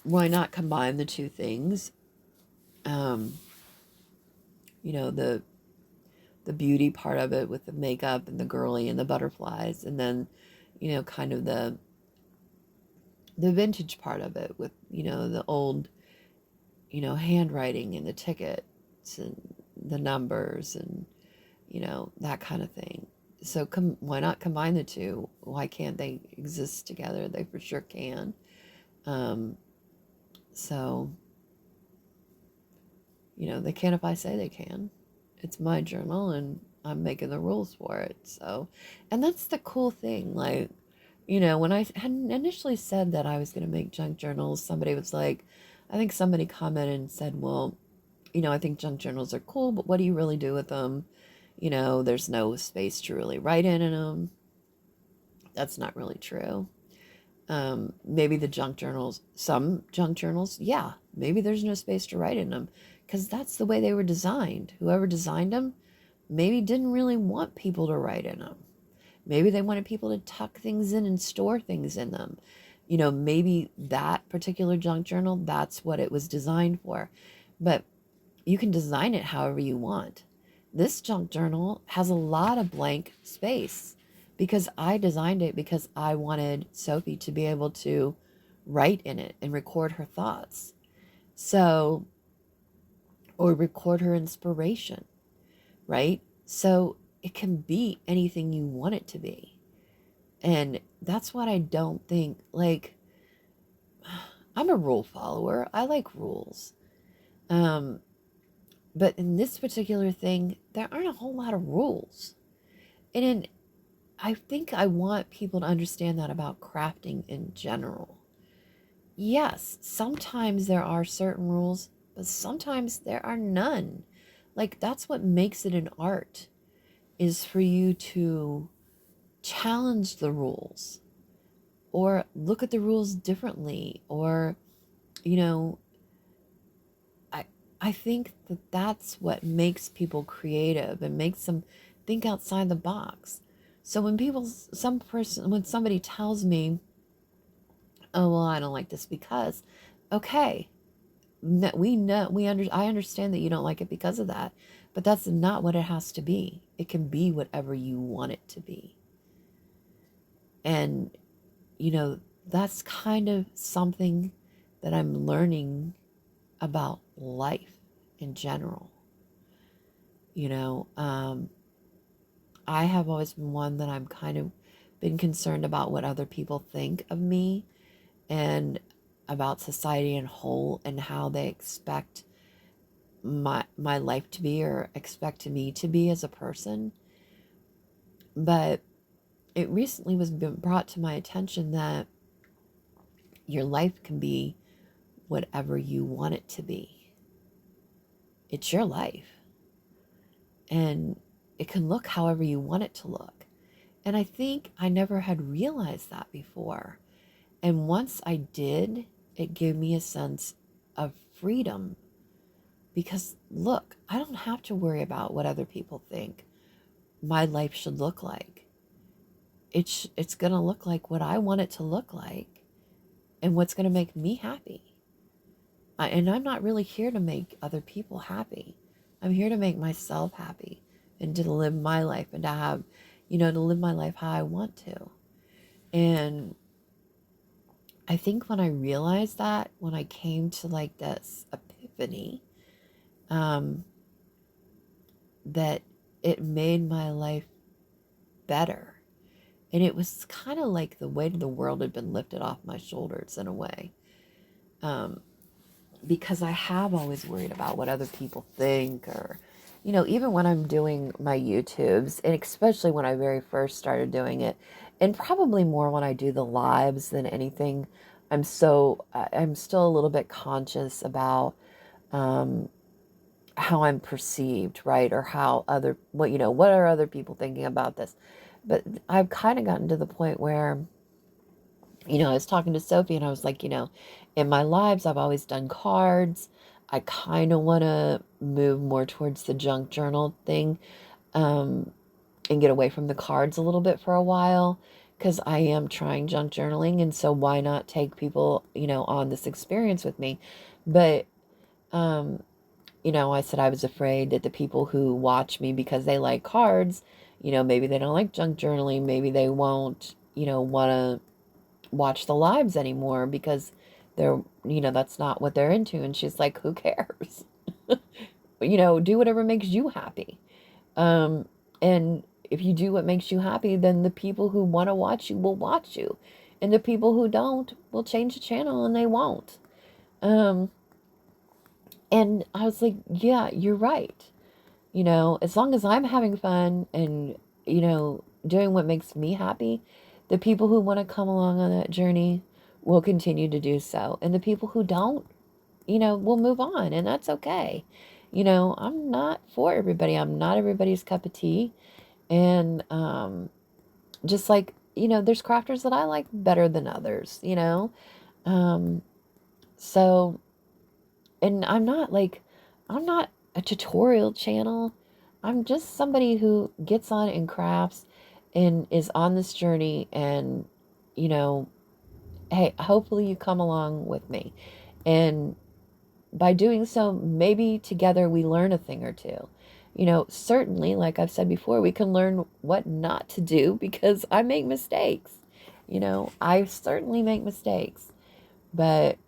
why not combine the two things? The beauty part of it with the makeup and the girly and the butterflies, and then, kind of the vintage part of it with, the old, handwriting and the tickets and the numbers and, that kind of thing. So why not combine the two? Why can't they exist together? They for sure can. So, they can if I say they can. It's my journal and I'm making the rules for it. So, and that's the cool thing. Like, when I had initially said that I was going to make junk journals, somebody was like, I think somebody commented and said, well, I think junk journals are cool, but what do you really do with them? There's no space to really write in them. That's not really true. Maybe some junk journals, yeah, maybe there's no space to write in them because that's the way they were designed. Whoever designed them maybe didn't really want people to write in them. Maybe they wanted people to tuck things in and store things in them. Maybe that particular junk journal, that's what it was designed for. But you can design it however you want. This junk journal has a lot of blank space because I designed it because I wanted Sophie to be able to write in it and record her thoughts. So, or record her inspiration, right? So it can be anything you want it to be. And that's what I don't think, like, I'm a rule follower. I like rules. Um, but in this particular thing, there aren't a whole lot of rules. And I think I want people to understand that about crafting in general. Yes, sometimes there are certain rules, but sometimes there are none. Like, that's what makes it an art, is for you to challenge the rules or look at the rules differently, or, you know, I I think that that's what makes people creative and makes them think outside the box. So when somebody tells me, "Oh, well, I don't like this because," okay, I understand that you don't like it because of that, but that's not what it has to be. It can be whatever you want it to be. And, you know, that's kind of something that I'm learning about life in general. You know, I have always been one that I'm kind of been concerned about what other people think of me and about society in whole and how they expect my life to be or expect me to be as a person. But it recently was been brought to my attention that your life can be whatever you want it to be. It's your life. And it can look however you want it to look. And I think I never had realized that before. And once I did, it gave me a sense of freedom. Because look, I don't have to worry about what other people think my life should look like. It's going to look like what I want it to look like and what's going to make me happy. And I'm not really here to make other people happy. I'm here to make myself happy and to live my life and to have, to live my life how I want to. And I think when I realized that, when I came to like this epiphany, um, that it made my life better. And it was kind of like the weight of the world had been lifted off my shoulders in a way. Because I have always worried about what other people think, or, even when I'm doing my YouTubes, and especially when I very first started doing it, and probably more when I do the lives than anything, I'm still a little bit conscious about how I'm perceived, right? Or what are other people thinking about this? But I've kind of gotten to the point where, I was talking to Sophie and I was like, in my lives, I've always done cards. I kind of want to move more towards the junk journal thing, and get away from the cards a little bit for a while, because I am trying junk journaling. And so why not take people, on this experience with me? But, I said I was afraid that the people who watch me because they like cards, maybe they don't like junk journaling. Maybe they won't, want to watch the lives anymore because that's not what they're into. And she's like, who cares? Do whatever makes you happy. And if you do what makes you happy, then the people who want to watch you will watch you. And the people who don't will change the channel and they won't. And I was like, yeah, you're right. As long as I'm having fun and, doing what makes me happy, the people who want to come along on that journey will continue to do so. And the people who don't, will move on, and that's okay. I'm not for everybody. I'm not everybody's cup of tea. And just like, there's crafters that I like better than others, Um, so, and I'm not a tutorial channel. I'm just somebody who gets on and crafts and is on this journey. And, you know, hey, hopefully you come along with me. And by doing so, maybe together we learn a thing or two. Certainly, like I've said before, we can learn what not to do because I make mistakes. I certainly make mistakes. But,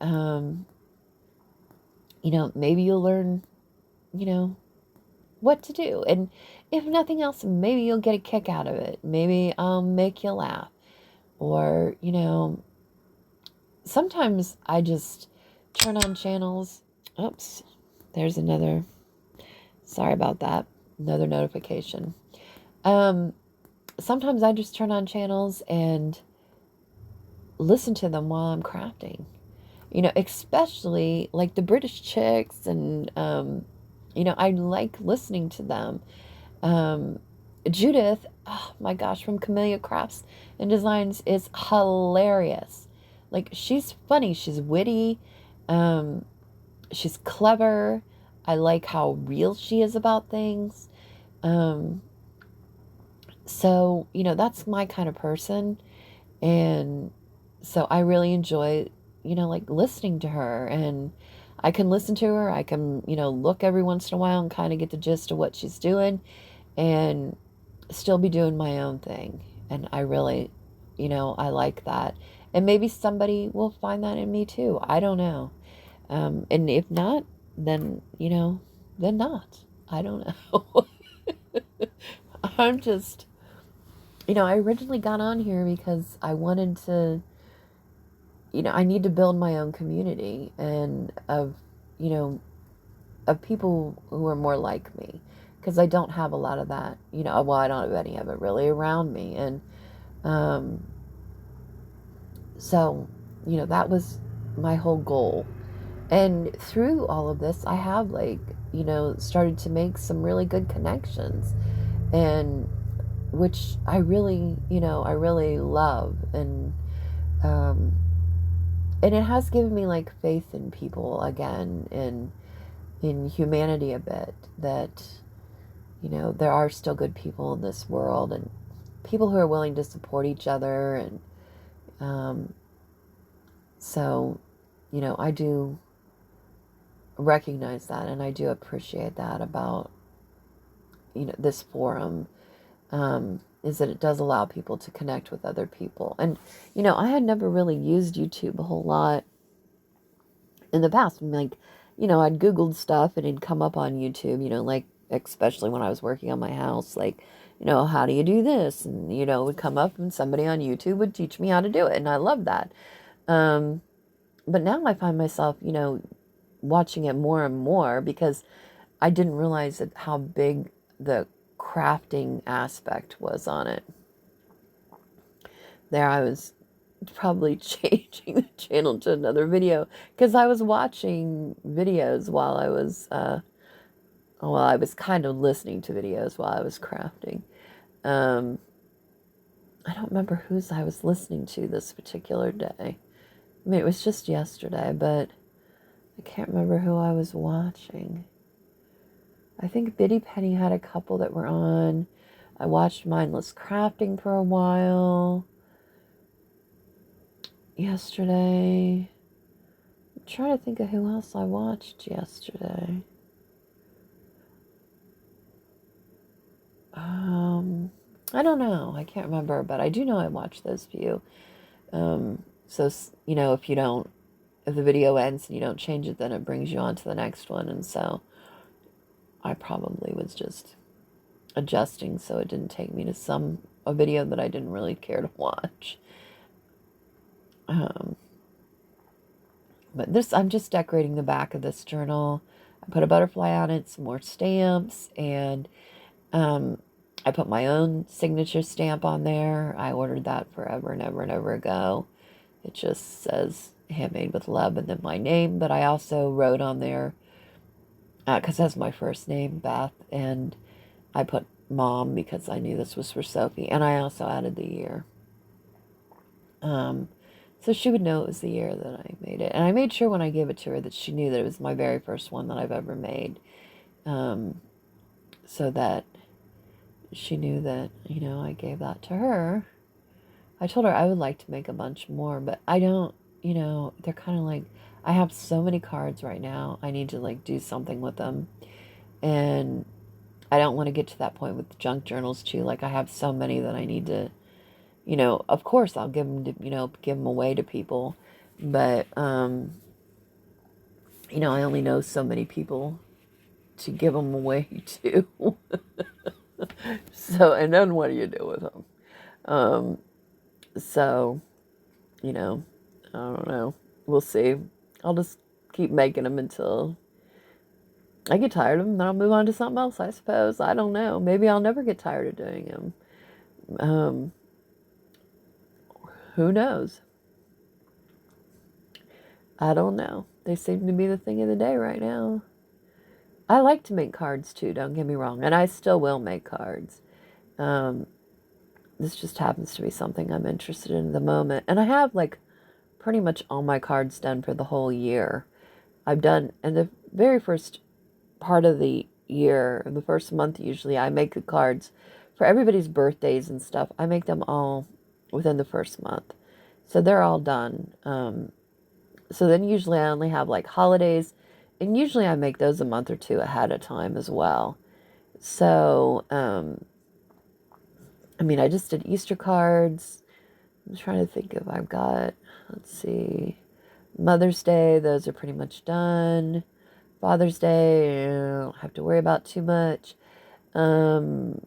maybe you'll learn, what to do. And if nothing else, maybe you'll get a kick out of it. Maybe I'll make you laugh. Or, sometimes I just turn on channels. Oops, there's another. Sorry about that. Another notification. Sometimes I just turn on channels and listen to them while I'm crafting. Especially like the British chicks, and I like listening to them. Judith, oh my gosh, from Camellia Crafts and Designs is hilarious. Like, she's funny, she's witty, she's clever. I like how real she is about things. Um, that's my kind of person. And so I really enjoy, like listening to her. And I can listen to her. I can, look every once in a while and kind of get the gist of what she's doing and still be doing my own thing. And I really, I like that. And maybe somebody will find that in me too. I don't know. And if not, then, then not. I don't know. I'm just, I originally got on here because I wanted to, I need to build my own community and you know, of people who are more like me, because I don't have a lot of that, well, I don't have any of it really around me. And um, so, that was my whole goal. And through all of this, I have started to make some really good connections, and which I really, I really love. Um, and it has given me like faith in people again, and in humanity a bit, that, there are still good people in this world, and people who are willing to support each other. And um, so, I do recognize that, and I do appreciate that about, this forum, is that it does allow people to connect with other people. And, I had never really used YouTube a whole lot in the past. I'm like, I'd Googled stuff and it'd come up on YouTube, like, especially when I was working on my house, like, how do you do this? And, it would come up and somebody on YouTube would teach me how to do it. And I love that. Um, but now I find myself, watching it more and more, because I didn't realize that how big the crafting aspect was on it. There I was probably changing the channel to another video, because I was watching videos while I was kind of listening to videos while I was crafting. Um, I don't remember whose I was listening to this particular day. I mean, it was just yesterday, but I can't remember who I was watching. I think Biddy Penny had a couple that were on. I watched Mindless Crafting for a while yesterday. I'm trying to think of who else I watched yesterday. I don't know. I can't remember, but I do know I watched those few. So, if the video ends and you don't change it, then it brings you on to the next one. And so I probably was just adjusting so it didn't take me to a video that I didn't really care to watch. But I'm just decorating the back of this journal. I put a butterfly on it, some more stamps, and I put my own signature stamp on there. I ordered that forever and ever and ever ago. It just says handmade with love and then my name, but I also wrote on there, because that's my first name, Beth, and I put Mom because I knew this was for Sophie, and I also added the year. So she would know it was the year that I made it. And I made sure when I gave it to her that she knew that it was my very first one that I've ever made. So that she knew that, I gave that to her. I told her I would like to make a bunch more, but I don't, they're kind of like, I have so many cards right now. I need to like do something with them. And I don't want to get to that point with the junk journals too. Like, I have so many that I need to, of course I'll give them to, give them away to people. But, I only know so many people to give them away to. So, and then what do you do with them? Um, so, you know, I don't know. We'll see. I'll just keep making them until I get tired of them. Then I'll move on to something else, I suppose. I don't know. Maybe I'll never get tired of doing them. Um, who knows? I don't know. They seem to be the thing of the day right now. I like to make cards too, don't get me wrong. And I still will make cards. Um, this just happens to be something I'm interested in at the moment. And I have like pretty much all my cards done for the whole year. I've done, and the very first part of the year, the first month usually, I make the cards for everybody's birthdays and stuff. I make them all within the first month. So they're all done. So then usually I only have like holidays, and usually I make those a month or two ahead of time as well. So, I mean, I just did Easter cards. I'm trying to think if I've got, let's see, Mother's Day, those are pretty much done. Father's Day, I don't have to worry about too much. 4th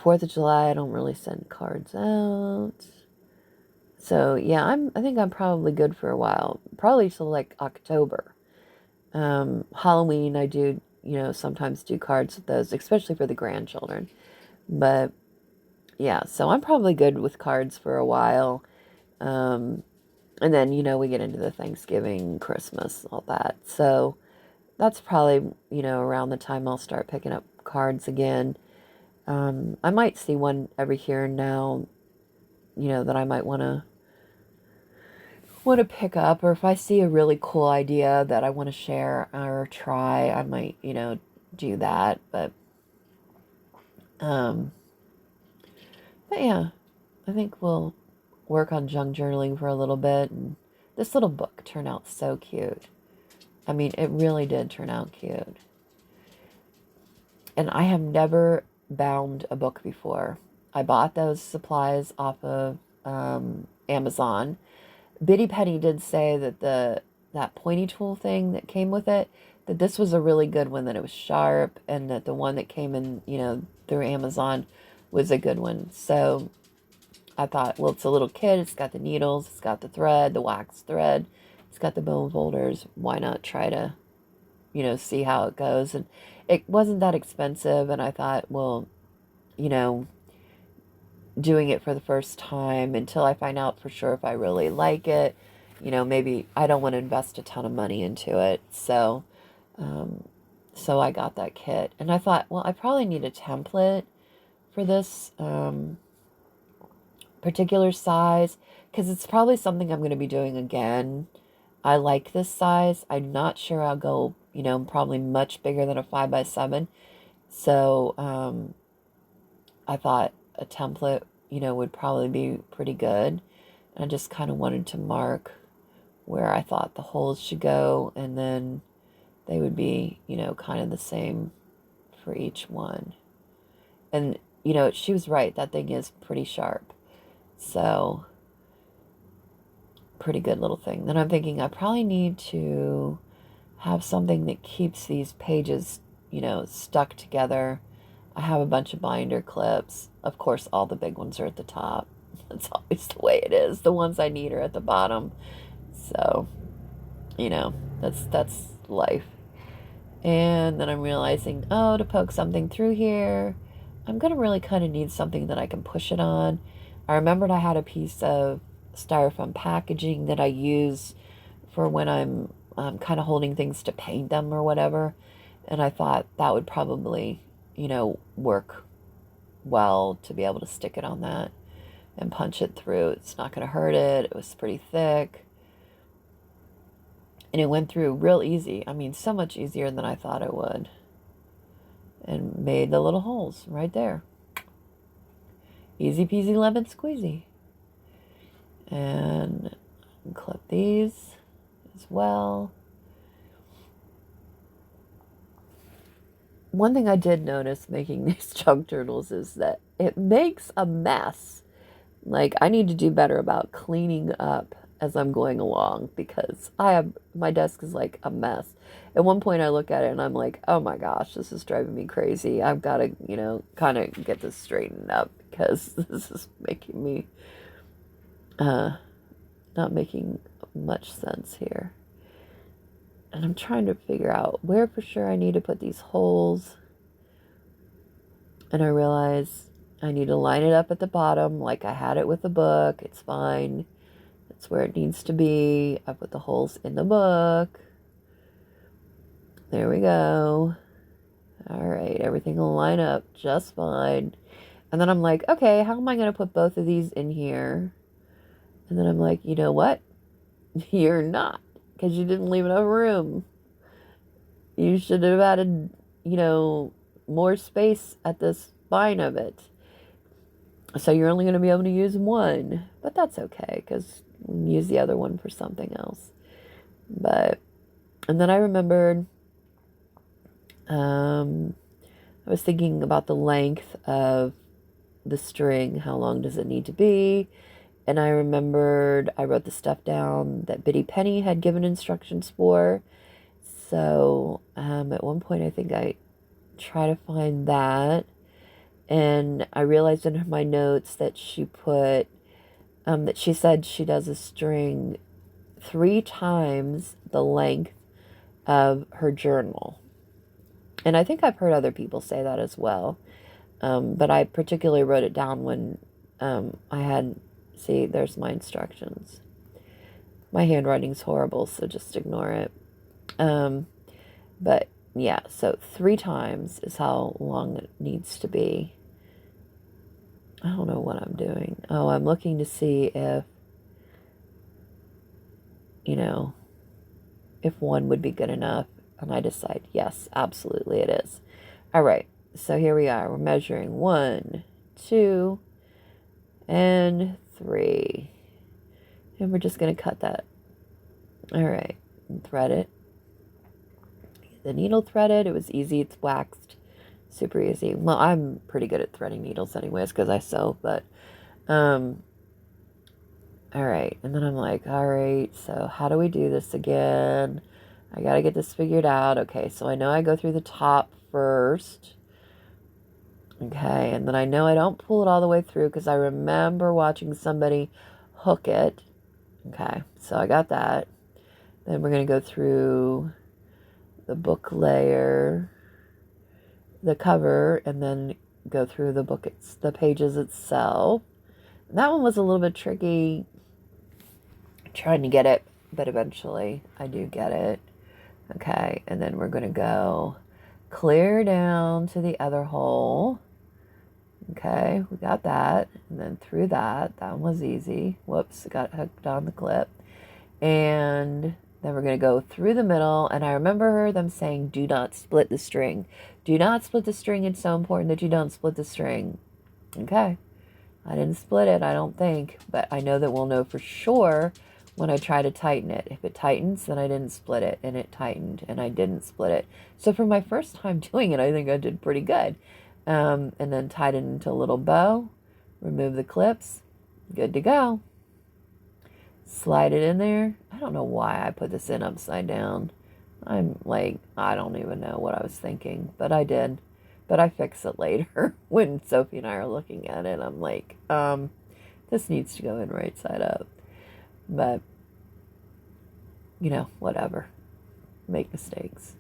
of July, I don't really send cards out. So yeah, I think I'm probably good for a while. Probably till like October. Halloween, I do, sometimes do cards with those, especially for the grandchildren. But yeah, so I'm probably good with cards for a while. Um, and then, we get into the Thanksgiving, Christmas, all that. So that's probably, around the time I'll start picking up cards again. I might see one every here and now, that I might want to pick up, or if I see a really cool idea that I want to share or try, I might, do that. Um, but yeah, I think we'll work on junk journaling for a little bit. And this little book turned out so cute. I mean, it really did turn out cute. And I have never bound a book before. I bought those supplies off of Amazon. Bitty Penny did say that that pointy tool thing that came with it, that this was a really good one, that it was sharp, and that the one that came in, through Amazon was a good one. So I thought, well, it's a little kit. It's got the needles. It's got the thread, the wax thread. It's got the bone folders. Why not try to, see how it goes? And it wasn't that expensive. And I thought, well, you know, doing it for the first time until I find out for sure if I really like it, maybe I don't want to invest a ton of money into it. Um, so I got that kit. And I thought, well, I probably need a template for this particular size, because it's probably something I'm going to be doing again. I like this size. I'm not sure I'll go, probably much bigger than a 5x7. So I thought a template, would probably be pretty good. And I just kind of wanted to mark where I thought the holes should go, and then they would be, kind of the same for each one. And, she was right. That thing is pretty sharp. So, pretty good little thing. Then I'm thinking I probably need to have something that keeps these pages, stuck together. I have a bunch of binder clips. Of course, all the big ones are at the top. That's always the way it is. The ones I need are at the bottom. So, that's life. And then I'm realizing, oh, to poke something through here, I'm going to really kind of need something that I can push it on. I remembered I had a piece of styrofoam packaging that I use for when I'm kind of holding things to paint them or whatever. And I thought that would probably, work well to be able to stick it on that and punch it through. It's not going to hurt it. It was pretty thick. And it went through real easy. I mean, so much easier than I thought it would. And made the little holes right there. Easy peasy lemon squeezy. And clip these as well. One thing I did notice making these junk journals is that it makes a mess. Like, I need to do better about cleaning up as I'm going along, because my desk is like a mess. At one point I look at it and I'm like, oh my gosh, this is driving me crazy. I've got to, kind of get this straightened up because this is making me not making much sense here. And I'm trying to figure out where for sure I need to put these holes. And I realize I need to line it up at the bottom like I had it with the book. It's fine. It's where it needs to be. I put the holes in the book. There we go. All right, everything will line up just fine. And then I'm like, okay, how am I going to put both of these in here? And then I'm like, you know what? You're not, because you didn't leave enough room. You should have added, more space at the spine of it. So you're only going to be able to use one. But that's okay, because we can use the other one for something else. And then I remembered, I was thinking about the length of the string. How long does it need to be? And I remembered I wrote the stuff down that Biddy Penny had given instructions for. So at one point I think I try to find that. And I realized in my notes that she put, that she said she does a string 3 times the length of her journal. And I think I've heard other people say that as well. But I particularly wrote it down when I had, see, there's my instructions. My handwriting's horrible, so just ignore it. But yeah, so 3 times is how long it needs to be. I don't know what I'm doing. Oh, I'm looking to see if, if 1 would be good enough. And I decide, yes, absolutely it is. All right, so here we are. We're measuring 1, 2, and 3. And we're just going to cut that. All right, and thread it. The needle threaded. It was easy. It's waxed. Super easy. Well, I'm pretty good at threading needles anyways because I sew, but all right. And then I'm like, all right, so how do we do this again? I got to get this figured out. Okay, so I know I go through the top first. Okay, and then I know I don't pull it all the way through because I remember watching somebody hook it. Okay, so I got that. Then we're going to go through the book layer, the cover, and then go through the book, the pages itself. That one was a little bit tricky, trying to get it, but eventually I do get it. Okay, and then we're going to go clear down to the other hole. Okay, we got that. And then through that one was easy. Whoops, it got hooked on the clip. And then we're going to go through the middle. And I remember them saying, do not split the string. Do not split the string. It's so important that you don't split the string. Okay, I didn't split it, I don't think. But I know that we'll know for sure when I try to tighten it. If it tightens, then I didn't split it. And it tightened, and I didn't split it. So for my first time doing it, I think I did pretty good. And then tied it into a little bow. Remove the clips. Good to go. Slide it in there. I don't know why I put this in upside down. I'm like, I don't even know what I was thinking, but I did. But I fix it later when Sophie and I are looking at it. I'm like, this needs to go in right side up. But, whatever. Make mistakes.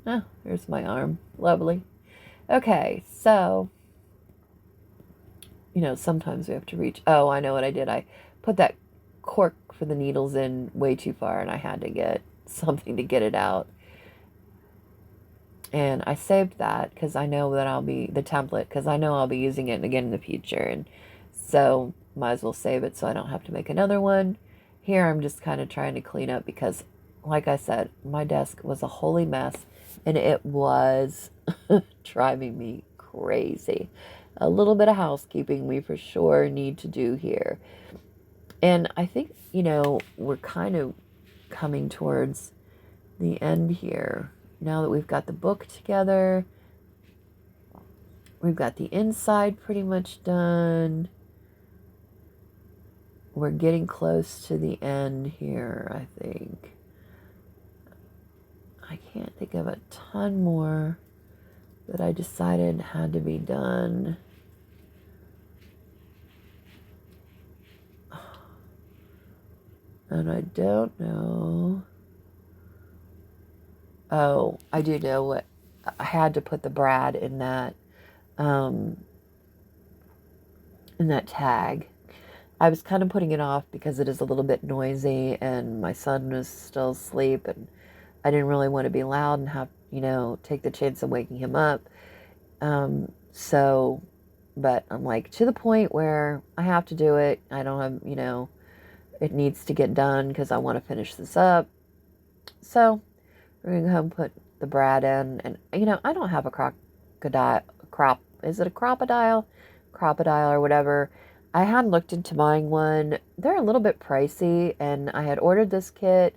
Oh, here's my arm. Lovely. Okay, so, sometimes we have to reach. Oh, I know what I did. I put that cork for the needles in way too far, and I had to get something to get it out. And I saved that because I know that the template, because I know I'll be using it again in the future. And so might as well save it so I don't have to make another one. Here I'm just kind of trying to clean up because, like I said, my desk was a holy mess and it was driving me crazy. A little bit of housekeeping we for sure need to do here. And I think, we're kind of coming towards the end here. Now that we've got the book together, we've got the inside pretty much done. We're getting close to the end here, I think. I can't think of a ton more that I decided had to be done. And I don't know. Oh, I do know what. I had to put the brad um, in that tag. I was kind of putting it off because it is a little bit noisy and my son was still asleep and I didn't really want to be loud and have, take the chance of waking him up. So, but I'm like to the point where I have to do it. I don't have, it needs to get done because I want to finish this up. So we're going to go home and put the brad in. And, I don't have a is it a crocodile? Crocodile or whatever. I had looked into buying one. They're a little bit pricey, and I had ordered this kit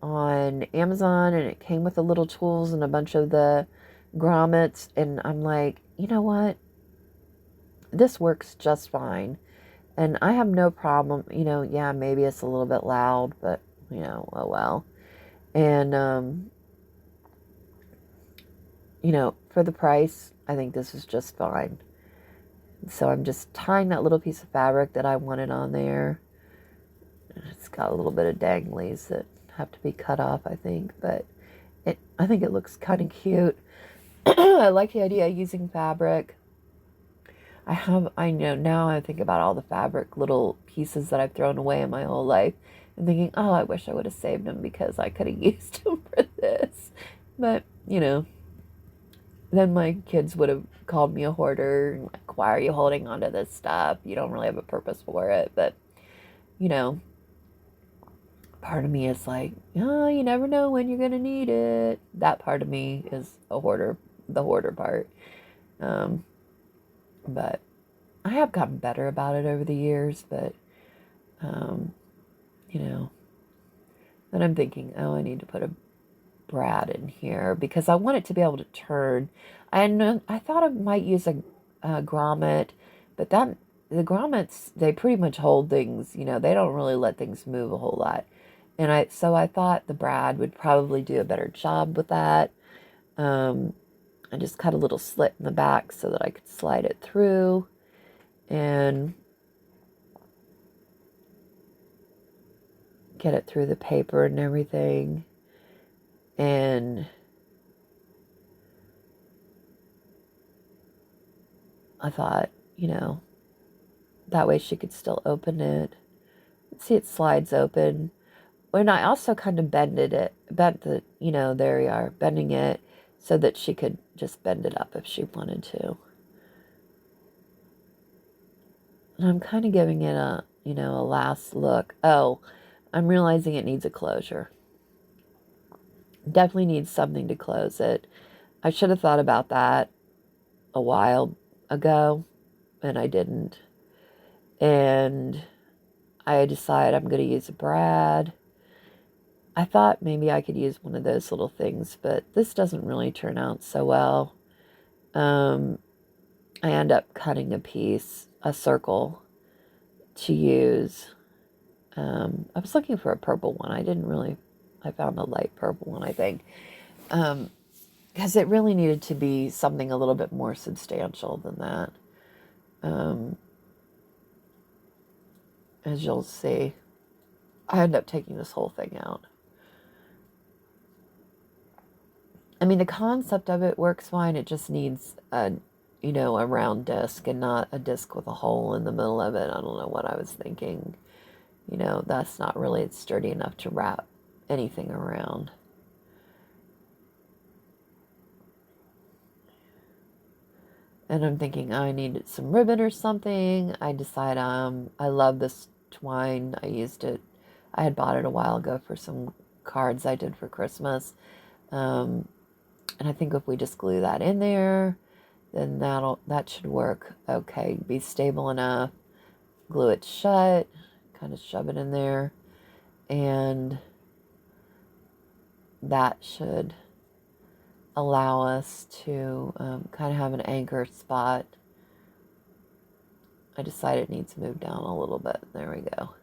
on Amazon, and it came with the little tools and a bunch of the grommets, and I'm like, you know what? This works just fine, and I have no problem. Yeah, maybe it's a little bit loud, but oh well. And for the price, I think this is just fine. So I'm just tying that little piece of fabric that I wanted on there. It's got a little bit of danglies that have to be cut off, I think, but I think it looks kind of cute. I like the idea of using fabric. I know now I think about all the fabric little pieces that I've thrown away in my whole life and thinking, oh, I wish I would have saved them because I could have used them for this. But, then my kids would have called me a hoarder. Like, why are you holding on to this stuff? You don't really have a purpose for it. But, part of me is like, oh, you never know when you're going to need it. That part of me is a hoarder, the hoarder part. But I have gotten better about it over the years. But, then I'm thinking, oh, I need to put a brad in here because I want it to be able to turn. I thought I might use a grommet, but the grommets, they pretty much hold things, they don't really let things move a whole lot. And I thought the brad would probably do a better job with that. I just cut a little slit in the back so that I could slide it through and get it through the paper and everything. And I thought, that way she could still open it. See, it slides open. And I also kind of bent the, there you are, bending it so that she could just bend it up if she wanted to. And I'm kind of giving it a last look. Oh, I'm realizing it needs a closure. Definitely needs something to close it. I should have thought about that a while ago, and I didn't. And I decided I'm going to use a brad. I thought maybe I could use one of those little things, but this doesn't really turn out so well. I end up cutting a circle to use. I was looking for a purple one. I found a light purple one, I think. Because it really needed to be something a little bit more substantial than that. As you'll see, I end up taking this whole thing out. I mean, the concept of it works fine. It just needs a round disc and not a disc with a hole in the middle of it. I don't know what I was thinking. That's not really sturdy enough to wrap anything around. And I'm thinking, oh, I need some ribbon or something. I decide, I love this twine. I used it. I had bought it a while ago for some cards I did for Christmas. And I think if we just glue that in there, then that should work. Okay, be stable enough. Glue it shut, kind of shove it in there, and that should allow us to kind of have an anchor spot. I decided it needs to move down a little bit. There we go.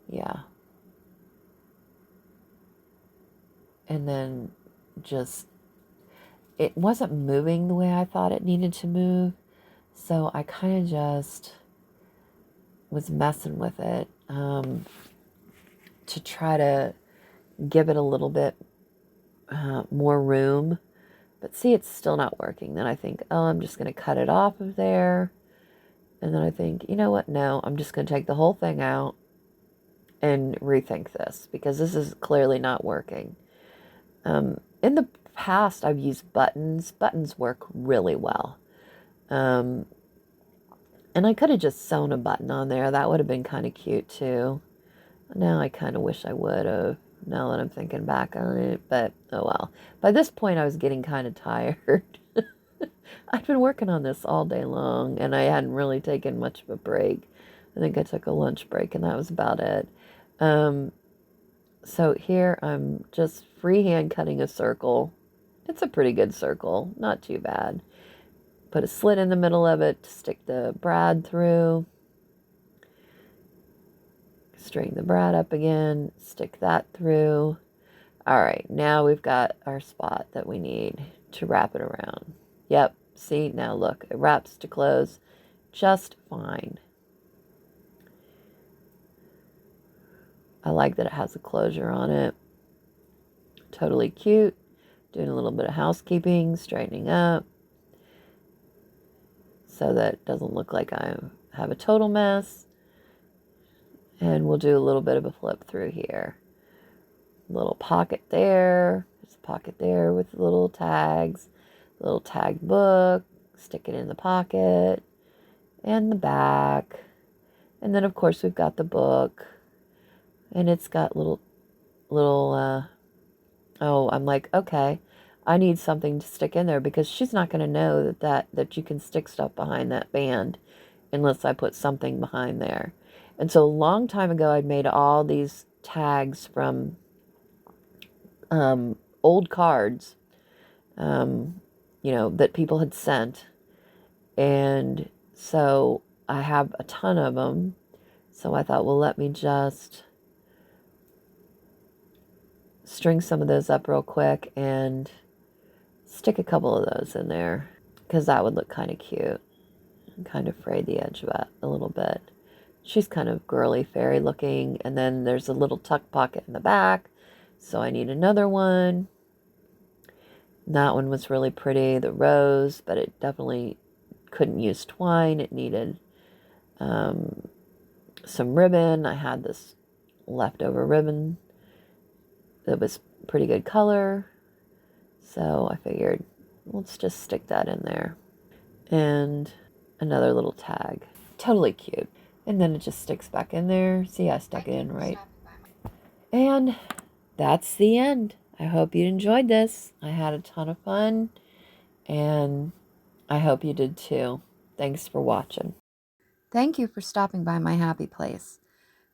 Yeah. and then just, it wasn't moving the way I thought it needed to move. So I kind of just was messing with it to try to give it a little bit more room. But see, it's still not working. Then I think, oh, I'm just going to cut it off of there. And then I think, you know what? No, I'm just going to take the whole thing out and rethink this, because this is clearly not working. In the past, I've used buttons. Buttons work really well. And I could have just sewn a button on there. That would have been kind of cute too. Now I kind of wish I would have, now that I'm thinking back on it. But oh well. By this point, I was getting kind of tired. I'd been working on this all day long, and I hadn't really taken much of a break. I think I took a lunch break, and that was about it. So here I'm just freehand cutting a circle. It's a pretty good circle, not too bad. Put a slit in the middle of it to stick the brad through. Straighten the brad up again, stick that through. All right, now we've got our spot that we need to wrap it around. Yep, see, now look, it wraps to close just fine. I like that it has a closure on it. Totally cute. Doing a little bit of housekeeping, straightening up, so that it doesn't look like I have a total mess. And we'll do a little bit of a flip through here. Little pocket there. There's a pocket there with little tags. Little tag book. Stick it in the pocket. And the back. And then, of course, we've got the book. And it's got little, oh, I'm like, okay, I need something to stick in there, because she's not going to know that you can stick stuff behind that band unless I put something behind there. And so a long time ago, I'd made all these tags from old cards, that people had sent. And so I have a ton of them. So I thought, well, let me just string some of those up real quick and stick a couple of those in there, because that would look kind of cute. And kind of fray the edge of it a little bit. She's kind of girly fairy looking. And then there's a little tuck pocket in the back. So I need another one. That one was really pretty, the rose, but it definitely couldn't use twine. It needed some ribbon. I had this leftover ribbon that was pretty good color. So I figured, let's just stick that in there. And another little tag. Totally cute. And then it just sticks back in there. See, I stuck it in right. And that's the end. I hope you enjoyed this. I had a ton of fun, and I hope you did too. Thanks for watching. Thank you for stopping by my happy place.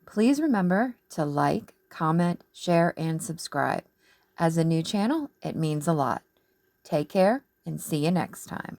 Please remember to like, comment, share, and subscribe. As a new channel, it means a lot. Take care and see you next time.